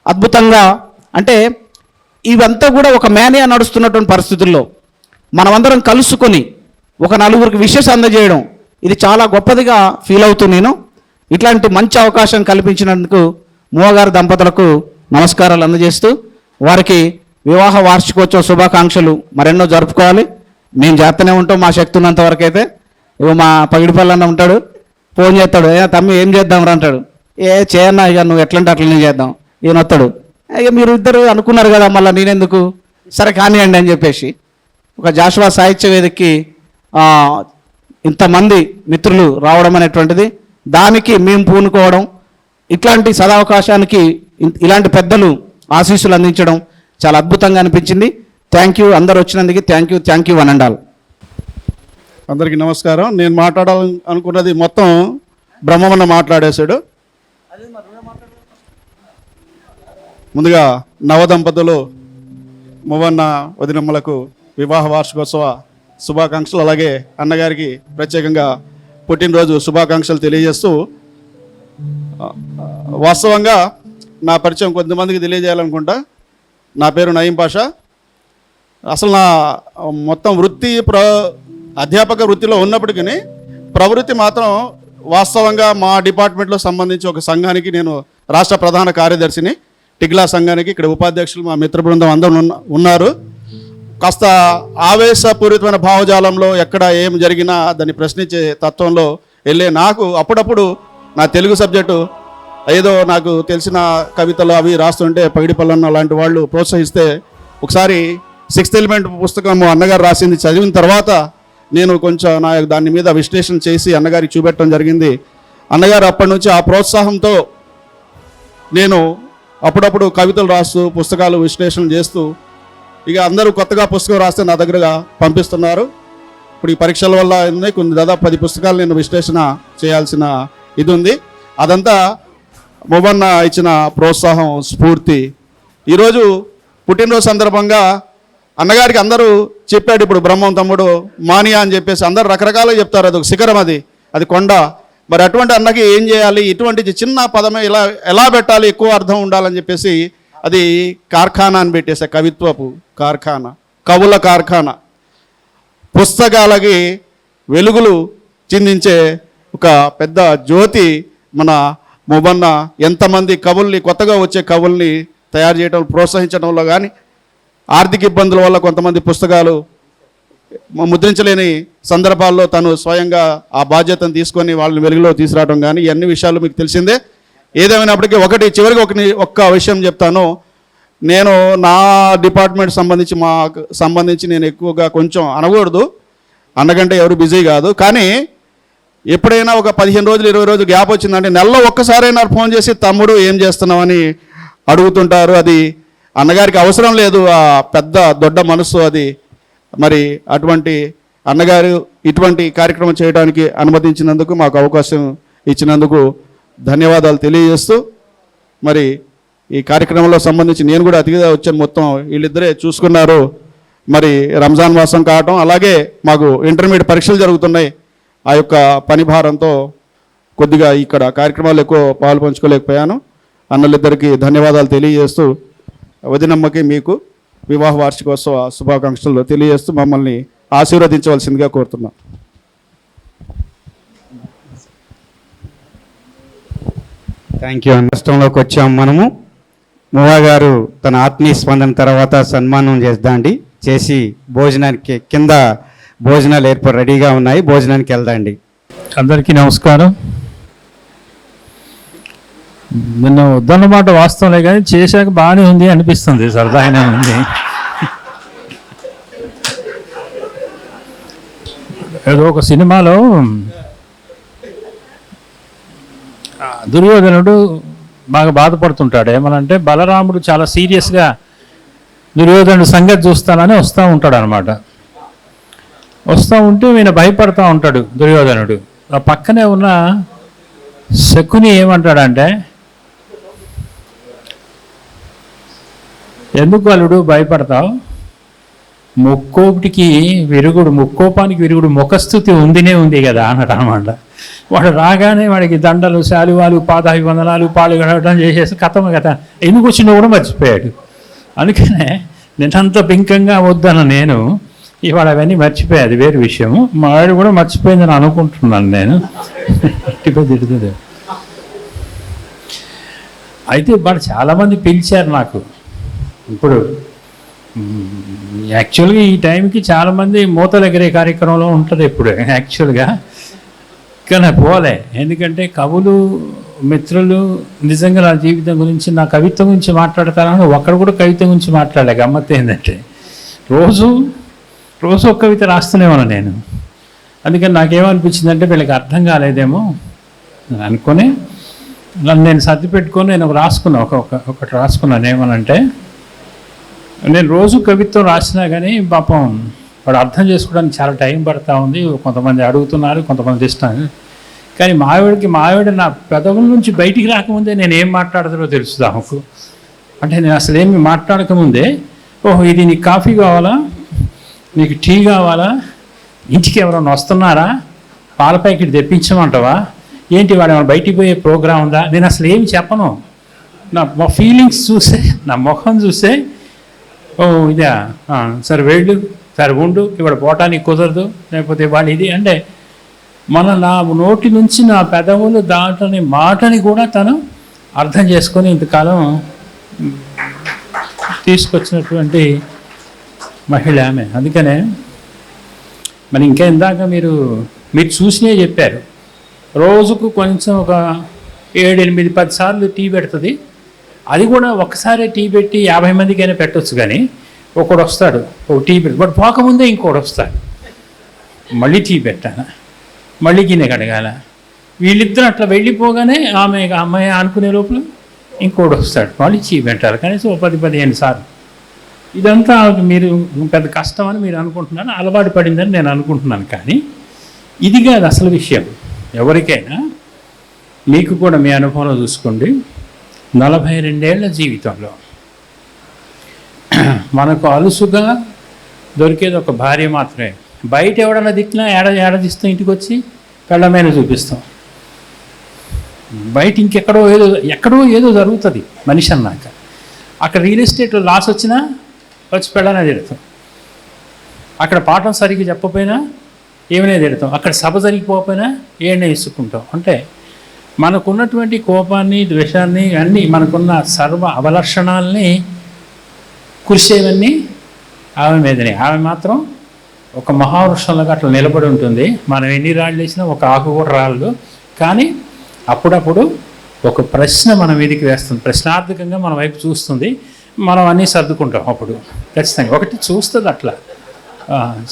అద్భుతంగా. అంటే ఇవంతా కూడా ఒక మేనియా నడుస్తున్నటువంటి పరిస్థితుల్లో మనమందరం కలుసుకొని ఒక నలుగురికి విషెస్ అందజేయడం, ఇది చాలా గొప్పదిగా ఫీల్ అవుతూ నేను ఇట్లాంటి మంచి అవకాశం కల్పించినందుకు మూవగారి దంపతులకు నమస్కారాలు అందజేస్తూ వారికి వివాహ వార్షికోత్సవ శుభాకాంక్షలు మరెన్నో జరుపుకోవాలి. మేము చేస్తూనే ఉంటాం మా శక్తి ఉన్నంత వరకు అయితే. ఇక మా పగిడిపల్లన్న ఉంటాడు, ఫోన్ చేస్తాడు, తమ్మి ఏం చేద్దాం రా అంటాడు. చేయన్నా ఇక నువ్వు ఎట్లంటే అట్లనే చేద్దాం. ఈయన వస్తాడు, ఇక మీరు ఇద్దరు అనుకున్నారు కదా మళ్ళీ నేనెందుకు, సరే కానివ్వండి అని చెప్పేసి ఒక జాషువా సాహిత్య వేదికకి ఇంతమంది మిత్రులు రావడం అనేటువంటిది, దానికి మేము పూనుకోవడం, ఇట్లాంటి సదావకాశానికి ఇలాంటి పెద్దలు ఆశీస్సులు అందించడం చాలా అద్భుతంగా అనిపించింది. థ్యాంక్ యూ అందరు వచ్చినందుకు. Thank you one and all. అందరికీ నమస్కారం. నేను మాట్లాడాలనుకున్నది మొత్తం బ్రహ్మమన్న మాట్లాడేశాడు. ముందుగా నవదంపతులు మువ్వన్న వదినమ్మలకు వివాహ వార్షికోత్సవ శుభాకాంక్షలు, అలాగే అన్నగారికి ప్రత్యేకంగా పుట్టినరోజు శుభాకాంక్షలు తెలియజేస్తూ, వాస్తవంగా నా పరిచయం కొంతమందికి తెలియజేయాలనుకుంటా. నా పేరు నయీం పాషా. అసలు నా మొత్తం వృత్తి అధ్యాపక వృత్తిలో ఉన్నప్పటికీ ప్రవృత్తి మాత్రం వాస్తవంగా మా డిపార్ట్మెంట్లో సంబంధించి ఒక సంఘానికి నేను రాష్ట్ర ప్రధాన కార్యదర్శిని. టిగ్లా సంఘానికి ఇక్కడ ఉపాధ్యక్షులు మా మిత్ర బృందం అందరూ ఉన్నారు. కాస్త ఆవేశపూరితమైన భావజాలంలో ఎక్కడ ఏం జరిగినా దాన్ని ప్రశ్నించే తత్వంలో వెళ్ళే నాకు అప్పుడప్పుడు నా తెలుగు సబ్జెక్టు ఏదో నాకు తెలిసిన కవితలు అవి రాస్తుంటే పగిడిపల్లన్న లాంటి వాళ్ళు ప్రోత్సహిస్తే ఒకసారి 6th ఎలిమెంట్ పుస్తకం అన్నగారు రాసింది చదివిన తర్వాత నేను కొంచెం దాని మీద విశ్లేషణ చేసి అన్నగారికి చూపెట్టడం జరిగింది. అన్నగారు అప్పటి నుంచి ఆ ప్రోత్సాహంతో నేను అప్పుడప్పుడు కవితలు రాస్తూ పుస్తకాలు విశ్లేషణ చేస్తూ, ఇక అందరూ కొత్తగా పుస్తకం రాస్తే నా దగ్గరగా పంపిస్తున్నారు. ఇప్పుడు ఈ పరీక్షల వల్ల ఉన్నాయి, కొన్ని దాదాపు 10 పుస్తకాలు నేను విశ్లేషణ చేయాల్సిన ఇది ఉంది. అదంతా మువ్వన్న ఇచ్చిన ప్రోత్సాహం, స్ఫూర్తి. ఈరోజు పుట్టినరోజు సందర్భంగా అన్నగారికి అందరూ చెప్పాడు. ఇప్పుడు బ్రహ్మం తమ్ముడు మానియా అని చెప్పేసి అందరూ రకరకాలుగా చెప్తారు. అది ఒక శిఖరం, అది కొండ. మరి అటువంటి అన్నకి ఏం చేయాలి, ఇటువంటి చిన్న పదమే ఎలా పెట్టాలి, ఎక్కువ అర్థం ఉండాలని చెప్పేసి అది కార్ఖానా అని పెట్టేసా. కవిత్వపు కార్ఖానా, కవుల కార్ఖానా, పుస్తకాలకి వెలుగులు చిందించే ఒక పెద్ద జ్యోతి మన మువ్వన్న. ఎంతమంది కవుల్ని, కొత్తగా వచ్చే కవుల్ని తయారు చేయడం, ప్రోత్సహించడంలో కానీ, ఆర్థిక ఇబ్బందుల వల్ల కొంతమంది పుస్తకాలు ముద్రించలేని సందర్భాల్లో తను స్వయంగా ఆ బాధ్యతను తీసుకొని వాళ్ళని వెలుగులో తీసుకురావడం కానీ, ఈ అన్ని విషయాలు మీకు తెలిసిందే. ఏదేమైనప్పటికీ చివరికి ఒక్క విషయం చెప్తాను. నేను నా డిపార్ట్మెంట్ సంబంధించి నేను ఎక్కువగా కొంచెం అనకూడదు, అన్నకంటే ఎవరు బిజీ కాదు. కానీ ఎప్పుడైనా ఒక 15 రోజులు 20 రోజులు గ్యాప్ వచ్చిందంటే నెలలో ఒక్కసారైనా ఫోన్ చేసి తమ్ముడు ఏం చేస్తున్నామని అడుగుతుంటారు. అది అన్నగారికి అవసరం లేదు, ఆ పెద్ద దొడ్డ మనసు అది. మరి అటువంటి అన్నగారు ఇటువంటి కార్యక్రమం చేయడానికి అనుమతించినందుకు, మాకు అవకాశం ఇచ్చినందుకు ధన్యవాదాలు తెలియజేస్తూ, మరి ఈ కార్యక్రమంలో సంబంధించి నేను కూడా అతిథిగా వచ్చాను. మొత్తం వీళ్ళిద్దరే చూసుకున్నారు. మరి రంజాన్ మాసం కావటం, అలాగే మాకు ఇంటర్మీడియట్ పరీక్షలు జరుగుతున్నాయి. ఆ యొక్క పని భారంతో కొద్దిగా ఇక్కడ కార్యక్రమాలు ఎక్కువ పాలు పంచుకోలేకపోయాను. అన్నలిద్దరికీ ధన్యవాదాలు తెలియజేస్తూ, వదినమ్మకి మీకు వివాహ వార్షికోత్సవ శుభాకాంక్షలు తెలియజేస్తూ మమ్మల్ని ఆశీర్వదించవలసిందిగా కోరుతున్నాం. Thank you. రాష్ట్రంలోకి వచ్చాము మనము. మువ్వ గారు తన ఆత్మీయ స్పందన తర్వాత సన్మానం చేసి భోజనానికి కింద భోజనాలు రెడీగా ఉన్నాయి, భోజనానికి వెళ్దాండి. అందరికీ నమస్కారం. నిన్న వద్దన్నమాట వాస్తవంలే, కానీ చేశాక బాగానే ఉంది అనిపిస్తుంది, సరదాగానే ఉంది. ఏదో ఒక సినిమాలో దుర్యోధనుడు బాగా బాధపడుతుంటాడు. ఏమనంటే బలరాముడు చాలా సీరియస్గా దుర్యోధనుడు సంగతి చూస్తానని వస్తూ ఉంటాడు అనమాట. వస్తూ ఉంటే ఈయన భయపడతా ఉంటాడు దుర్యోధనుడు. ఆ పక్కనే ఉన్న శకుని ఏమంటాడంటే, ఎందుకు అల్లుడు భయపడతావు, ముక్కోపానికి విరుగుడు ముఖస్థుతి ఉంది కదా అన్నట్టు అనమాట. వాడు రాగానే వాడికి దండలు, శాలువాలు, పాదాభివందనాలు, పాలు గడవడం చేసేసి కథం కదా, ఎందుకు వచ్చినా కూడా మర్చిపోయాడు. అందుకనే నేనంత పింకంగా వద్దను నేను, ఇవాళ అవన్నీ మర్చిపోయాయి, అది వేరే విషయము. మా వాడు కూడా మర్చిపోయిందని అనుకుంటున్నాను నేను. తిడుతుంది. అయితే వాళ్ళు చాలామంది పిలిచారు నాకు. ఇప్పుడు యాక్చువల్గా ఈ టైంకి చాలామంది మూతలు ఎగిరే కార్యక్రమంలో ఉంటుంది ఇప్పుడు యాక్చువల్గా, కానీ పోలే. ఎందుకంటే కవులు మిత్రులు నిజంగా నా జీవితం గురించి, నా కవిత్వం గురించి మాట్లాడతారని ఒక్కడు కూడా కవిత్వం గురించి మాట్లాడలే. గమ్మత్తు ఏంటంటే రోజు ఒక కవిత రాస్తూనే ఉన్నాను నేను. అందుకని నాకేమనిపించిందంటే వీళ్ళకి అర్థం కాలేదేమో అనుకొని నన్ను నేను సర్ది పెట్టుకొని నేను ఒకటి రాసుకున్నాను. ఏమనంటే, నేను రోజు కవిత్వం రాసినా కానీ పాపం వాడు అర్థం చేసుకోవడానికి చాలా టైం పడుతూ ఉంది. కొంతమంది అడుగుతున్నారు, కొంతమంది ఇస్తాను. కానీ మావిడ నా పెదవుల నుంచి బయటికి రాకముందే నేను ఏం మాట్లాడతారో తెలుసు ఆమెకు. అంటే నేను అసలు ఏమి మాట్లాడకముందే, ఓహో ఇది నీకు కాఫీ కావాలా, నీకు టీ కావాలా, ఇంటికి ఎవరైనా వస్తున్నారా, పాల ప్యాకెట్ తెప్పించమంటావా, ఏంటి వాడు ఏమైనా బయటికి పోయే ప్రోగ్రాం ఉందా, నేను అసలు ఏమి చెప్పను. నా ఫీలింగ్స్ చూసే, నా ముఖం చూసే, ఓ ఇదా సరే వెళ్ళు, సరే ఉండు, ఇవాళ పోవటానికి కుదరదు, లేకపోతే వాళ్ళు ఇది అంటే నా నోటి నుంచి నా పెదవులు దాటని మాటని కూడా తను అర్థం చేసుకొని ఇంతకాలం తీసుకొచ్చినటువంటి మహిళ ఆమె. అందుకనే మరి ఇంకా ఇందాక మీరు చూసినే చెప్పారు, రోజుకు కొంచెం ఒక 7-8-10 సార్లు టీ పెడుతుంది. అది కూడా ఒకసారి టీ పెట్టి 50 మందికైనా పెట్టవచ్చు. కానీ ఒకడు వస్తాడు, ఒక టీ పెట్టి బట్ పోకముందే ఇంకోటి వస్తాడు, మళ్ళీ టీ పెట్టాను, మళ్ళీ గిన్నె కడగాల. వీళ్ళిద్దరూ అట్లా వెళ్ళిపోగానే అమ్మాయి అనుకునే లోపల ఇంకోటి వస్తాడు, మళ్ళీ టీ పెట్టాలి. కనీసం 10-15 సార్లు. ఇదంతా మీరు పెద్ద కష్టం అని మీరు అనుకుంటున్నారు, అలవాటు పడిందని నేను అనుకుంటున్నాను. కానీ ఇది కాదు అసలు విషయం. ఎవరికైనా మీకు కూడా మీ అనుభవంలో చూసుకోండి, 42 ఏళ్ల జీవితంలో మనకు అలుసుగా దొరికేది ఒక భార్య మాత్రమే. బయట ఎవడన్నా తిట్టినా ఏడదీస్తాం, ఇంటికి వచ్చి పెళ్ళమైన చూపిస్తాం. బయట ఎక్కడో ఏదో జరుగుతుంది మనిషి అన్నాక. అక్కడ రియల్ ఎస్టేట్లో లాస్ వచ్చినా వచ్చి పెళ్ళనే తిడతాం, అక్కడ పాఠం సరిగ్గా చెప్పకపోయినా ఏమైనా తిడతాం, అక్కడ సభ జరిగిపోకపోయినా ఏమైనా ఇసుకుంటాం. అంటే మనకున్నటువంటి కోపాన్ని, ద్వేషాన్ని, అన్నీ మనకున్న సర్వ అవలక్షణాలని కురిసేవన్నీ ఆమె మీదనే. ఆమె మాత్రం ఒక మహావృక్షంలాగా అట్లా నిలబడి ఉంటుంది. మనం ఎన్ని రాళ్ళు వేసినా ఒక ఆకు కూడా రాళ్ళు. కానీ అప్పుడప్పుడు ఒక ప్రశ్న మన మీదకి వేస్తుంది, ప్రశ్నార్థకంగా మన వైపు చూస్తుంది. మనం అన్నీ సర్దుకుంటాం. అప్పుడు ఖచ్చితంగా ఒకటి చూస్తుంది, అట్లా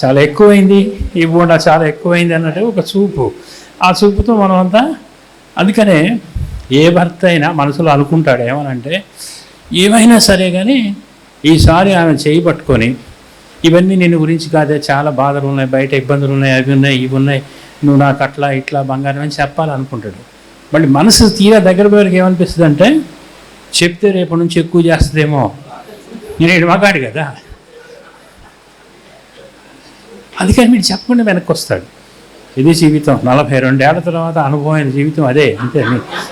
చాలా ఎక్కువైంది, ఈ బోండా చాలా ఎక్కువైంది అన్నట్టు ఒక చూపు. ఆ చూపుతో మనం అంతా, అందుకనే ఏ భర్త అయినా మనసులో అనుకుంటాడు ఏమనంటే, ఏమైనా సరే కానీ ఈసారి ఆమె చేయి పట్టుకొని, ఇవన్నీ నిన్ను గురించి కాదే, చాలా బాధలు ఉన్నాయి, బయట ఇబ్బందులు ఉన్నాయి, అవి ఉన్నాయి, ఇవి ఉన్నాయి, నువ్వు నాకు అట్లా ఇట్లా బంగారం అని చెప్పాలనుకుంటాడు. మళ్ళీ మనసు తీరా దగ్గర పోయేకి ఏమనిపిస్తుంది అంటే, చెప్తే రేపటి నుంచి ఎక్కువ చేస్తుందేమో, నేను మగాడు కదా, అందుకని మీరు చెప్పకుండా వెనక్కి వస్తాడు. ఇది జీవితం. 42 ఏళ్ల తర్వాత అనుభవమైన జీవితం అదే. అంతే.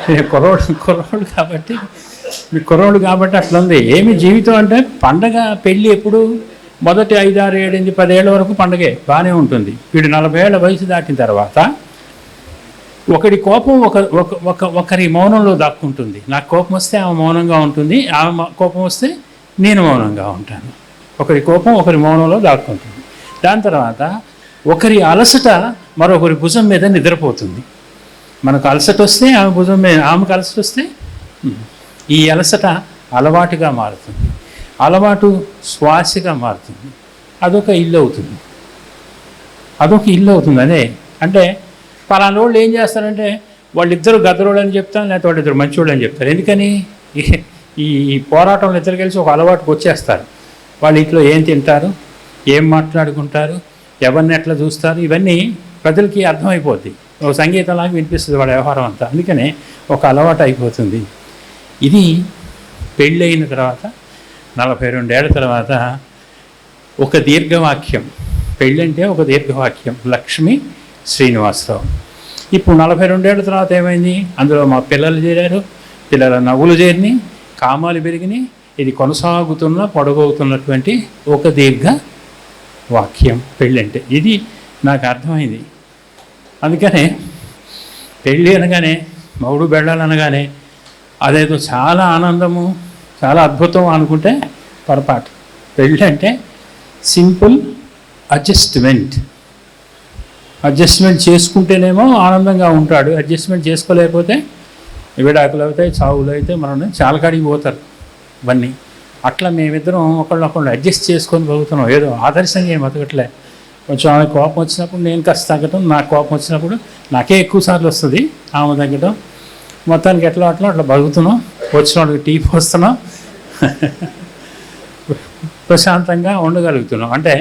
నేను కుర్రోడు కాబట్టి, మీ కుర్రోడు కాబట్టి అట్లా ఉంది. ఏమి జీవితం అంటే, పండగ పెళ్ళి ఎప్పుడు మొదటి 5, 6, 7, 8, 10 ఏళ్ళ వరకు పండగే బాగానే ఉంటుంది. వీడు 40 ఏళ్ళ వయసు దాటిన తర్వాత ఒకడి కోపం ఒకరి మౌనంలో దాక్కుంటుంది. నాకు కోపం వస్తే ఆమె మౌనంగా ఉంటుంది, ఆమె కోపం వస్తే నేను మౌనంగా ఉంటాను. ఒకరి కోపం ఒకరి మౌనంలో దాక్కుంటుంది. దాని తర్వాత ఒకరి అలసట మరొకరి భుజం మీద నిద్రపోతుంది. మనకు అలసట వస్తే ఆమె భుజం మీద, ఆమెకు అలసట వస్తే ఈ అలసట అలవాటుగా మారుతుంది, అలవాటు శ్వాసగా మారుతుంది. అదొక ఇల్లు అవుతుంది. అదే అంటే పలానా వాళ్ళు ఏం చేస్తారంటే, వాళ్ళిద్దరు గద్దరోళ్ళు అని చెప్తాను, లేకపోతే వాళ్ళిద్దరు మంచోళ్ళు అని చెప్తారు. ఎందుకని ఈ పోరాటంలో ఇద్దరు కలిసి ఒక అలవాటుకు వచ్చేస్తారు. వాళ్ళ ఇంట్లో ఏం తింటారు, ఏం మాట్లాడుకుంటారు, ఎవరిని ఎట్లా చూస్తారు, ఇవన్నీ ప్రజలకి అర్థమైపోద్ది. ఒక సంగీతంలాగా వినిపిస్తుంది వాళ్ళ వ్యవహారం అంతా. అందుకనే ఒక అలవాటు అయిపోతుంది. ఇది పెళ్ళైన తర్వాత 42 ఏళ్ల తర్వాత ఒక దీర్ఘవాక్యం. పెళ్ళంటే ఒక దీర్ఘవాక్యం. లక్ష్మి శ్రీనివాసరావు. ఇప్పుడు 42 ఏళ్ల తర్వాత ఏమైంది, అందులో మా పిల్లలు చేరారు, పిల్లల నవ్వులు చేరినాయి, కామాలు పెరిగినాయి. ఇది కొనసాగుతున్న పొడగవుతున్నటువంటి ఒక దీర్ఘ వాక్యం పెళ్ళంటే. ఇది నాకు అర్థమైంది. అందుకనే పెళ్ళి అనగానే, మౌడు బెళ్ళాలనగానే అదేదో చాలా ఆనందము, చాలా అద్భుతం అనుకుంటే పొరపాటు. పెళ్ళి అంటే సింపుల్ అడ్జస్ట్మెంట్. అడ్జస్ట్మెంట్ చేసుకుంటేనేమో ఆనందంగా ఉంటాడు, అడ్జస్ట్మెంట్ చేసుకోలేకపోతే విడాకులు అవుతాయి, చావులు అయితే మనం చాలా కాడికి పోతారు ఇవన్నీ. అట్లా మేమిద్దరం ఒకళ్ళొకళ్ళు అడ్జస్ట్ చేసుకొని పోతున్నాం. ఏదో ఆదర్శంగా ఏం బతకట్లే. కొంచెం ఆమె కోపం వచ్చినప్పుడు నేను కాస్త తగ్గటం, నాకు కోపం వచ్చినప్పుడు నాకే ఎక్కువ సార్లు వస్తుంది, ఆమె తగ్గటం. మొత్తానికి ఎట్లా అట్లా బతుకుతున్నాం. వచ్చిన వాళ్ళకి టీ పోస్తున్నాం, ప్రశాంతంగా ఉండగలుగుతున్నాం. అంటే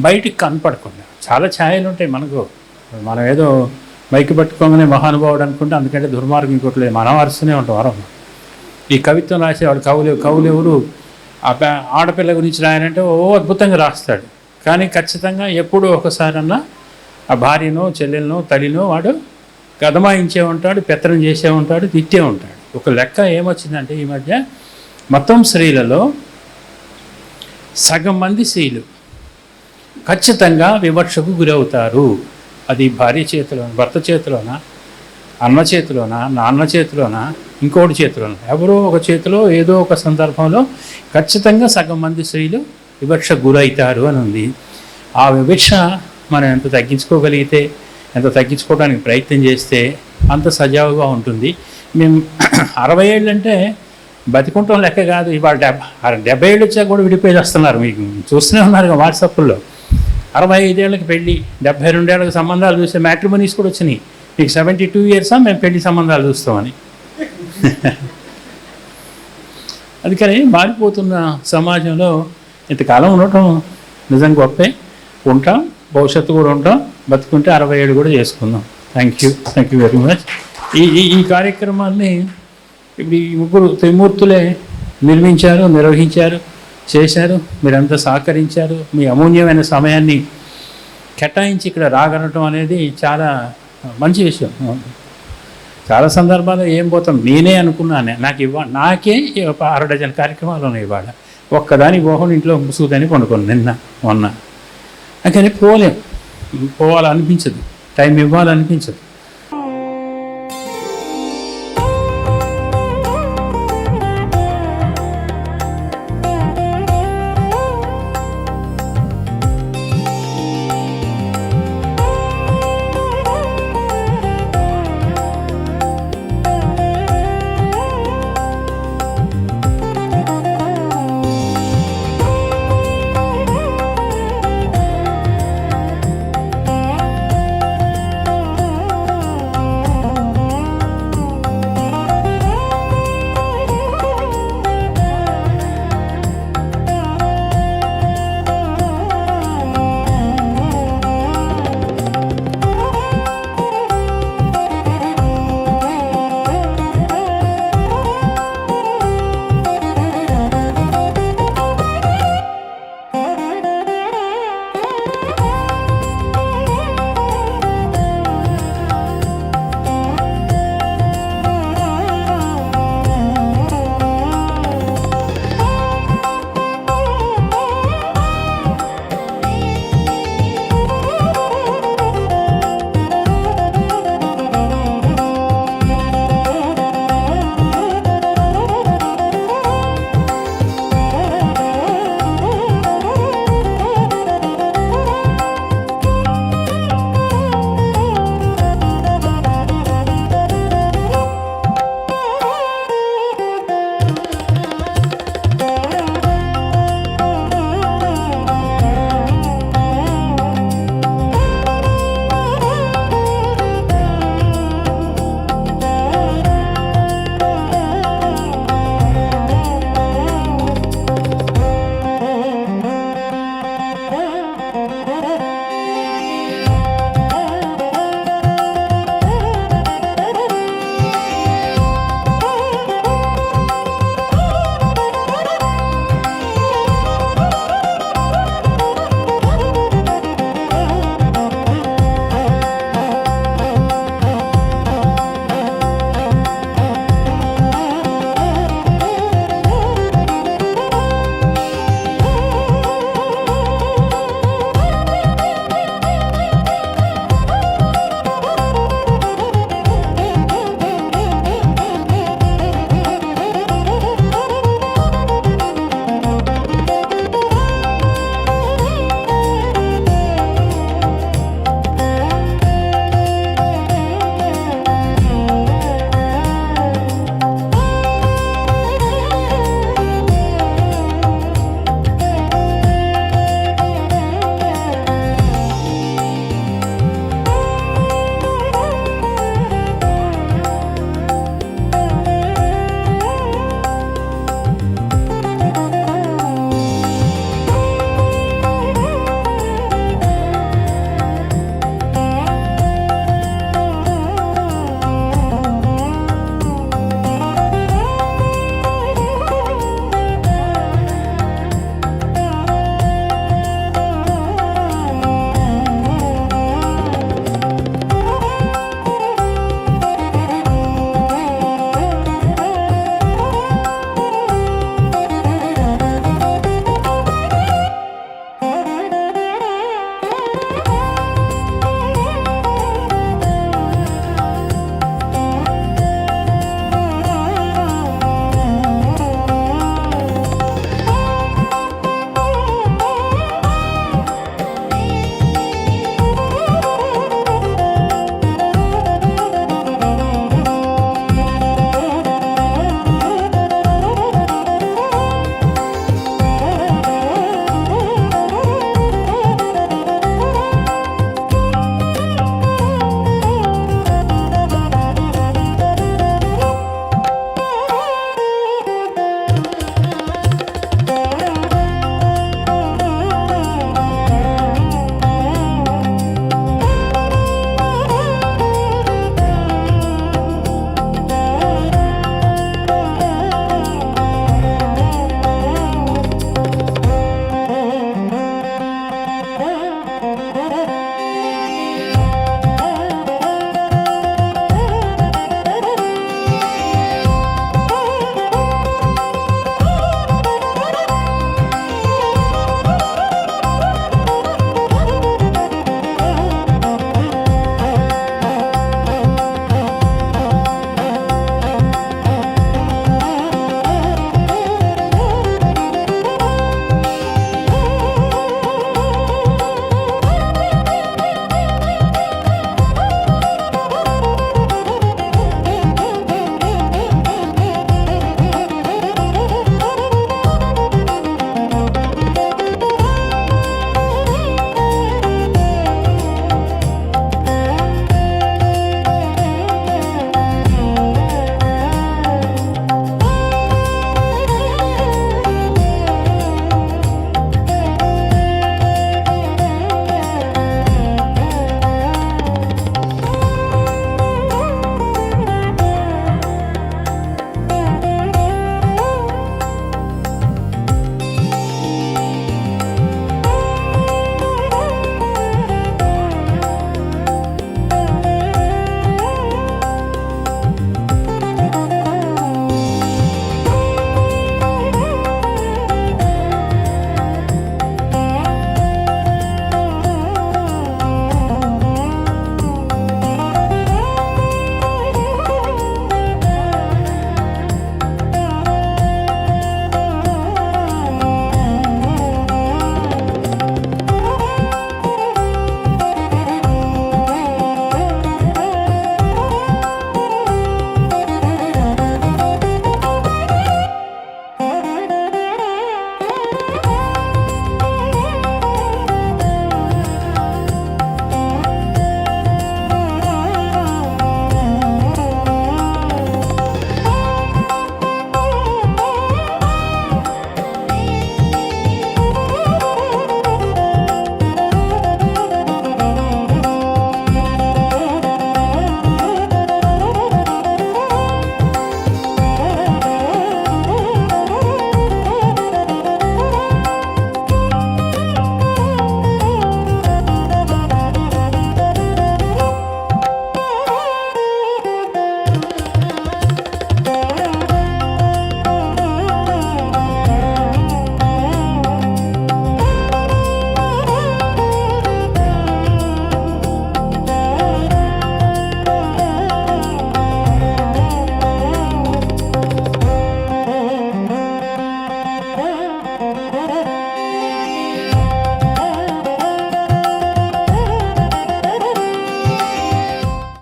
బయటికి కనపడకుండా చాలా ఛాయలు ఉంటాయి మనకు. మనం ఏదో మైకి పట్టుకోగానే మహానుభావుడు అనుకుంటే అందుకంటే దుర్మార్గం ఇంకోట్లేదు. మనం అరుస్తూనే ఉంటాం వరం. ఈ కవిత్వం రాసేవాడు కవులు ఎవరు ఆడపిల్ల గురించి రాయాలంటే ఓ అద్భుతంగా రాస్తాడు. కానీ ఖచ్చితంగా ఎప్పుడూ ఒకసారన్నా ఆ భార్యనో చెల్లెలనో తల్లినో వాడు గదమాయించే ఉంటాడు, పెత్తనం చేసే ఉంటాడు, తిట్టే ఉంటాడు. ఒక లెక్క ఏమొచ్చిందంటే ఈ మధ్య మొత్తం స్త్రీలలో సగం మంది స్త్రీలు ఖచ్చితంగా వివక్షకు గురవుతారు. అది భార్య చేతిలో, భర్త చేతిలోనా, అన్న చేతిలోనా, నాన్న చేతిలోనా, ఇంకోటి చేతిలోనా, ఎవరో ఒక చేతిలో ఏదో ఒక సందర్భంలో ఖచ్చితంగా సగం మంది స్త్రీలు వివక్షకు గురవుతారు అని ఉంది. ఆ వివక్ష మనం ఎంత తగ్గించుకోగలిగితే, ఎంత తగ్గించుకోవడానికి ప్రయత్నం చేస్తే అంత సజావుగా ఉంటుంది. మేము 60 ఏళ్ళు అంటే బతికుంటాం లెక్క కాదు. ఇవాళ 70 ఏళ్ళు వచ్చాక కూడా విడిపోయి వస్తున్నారు. మీకు చూస్తూనే ఉన్నారు వాట్సాప్లో. 65 ఏళ్ళకి పెళ్ళి, 72 ఏళ్ళకి సంబంధాలు చూస్తే మ్యాట్రిమోనీస్ కూడా వచ్చినాయి. మీకు 72 ఇయర్సా మేము పెళ్లి సంబంధాలు చూస్తామని. అందుకని మారిపోతున్న సమాజంలో ఇంతకాలం ఉండటం నిజంగా గొప్పే. ఉంటాం, భవిష్యత్తు కూడా ఉంటాం, బతుకుంటే 60 ఏళ్ళు కూడా చేసుకుందాం. Thank you very much. ఈ కార్యక్రమాన్ని ఇప్పుడు ఈ ముగ్గురు త్రిమూర్తులే నిర్మించారు, నిర్వహించారు, చేశారు. మీరంతా సహకరించారు. మీ అమూల్యమైన సమయాన్ని కేటాయించి ఇక్కడ రాగలటం అనేది చాలా మంచి విషయం. చాలా సందర్భాల్లో ఏం పోతాం, నేనే అనుకున్నాను నాకే 6 డజన్ కార్యక్రమాలు ఉన్నాయి ఇవాళ. ఒక్కదాని పోకుండా ఇంట్లో ముసుగుదని పండుకోను నిన్న మొన్న. కానీ పోలేం, పోవాలనిపించదు, టైం ఇవ్వాలనిపించదు.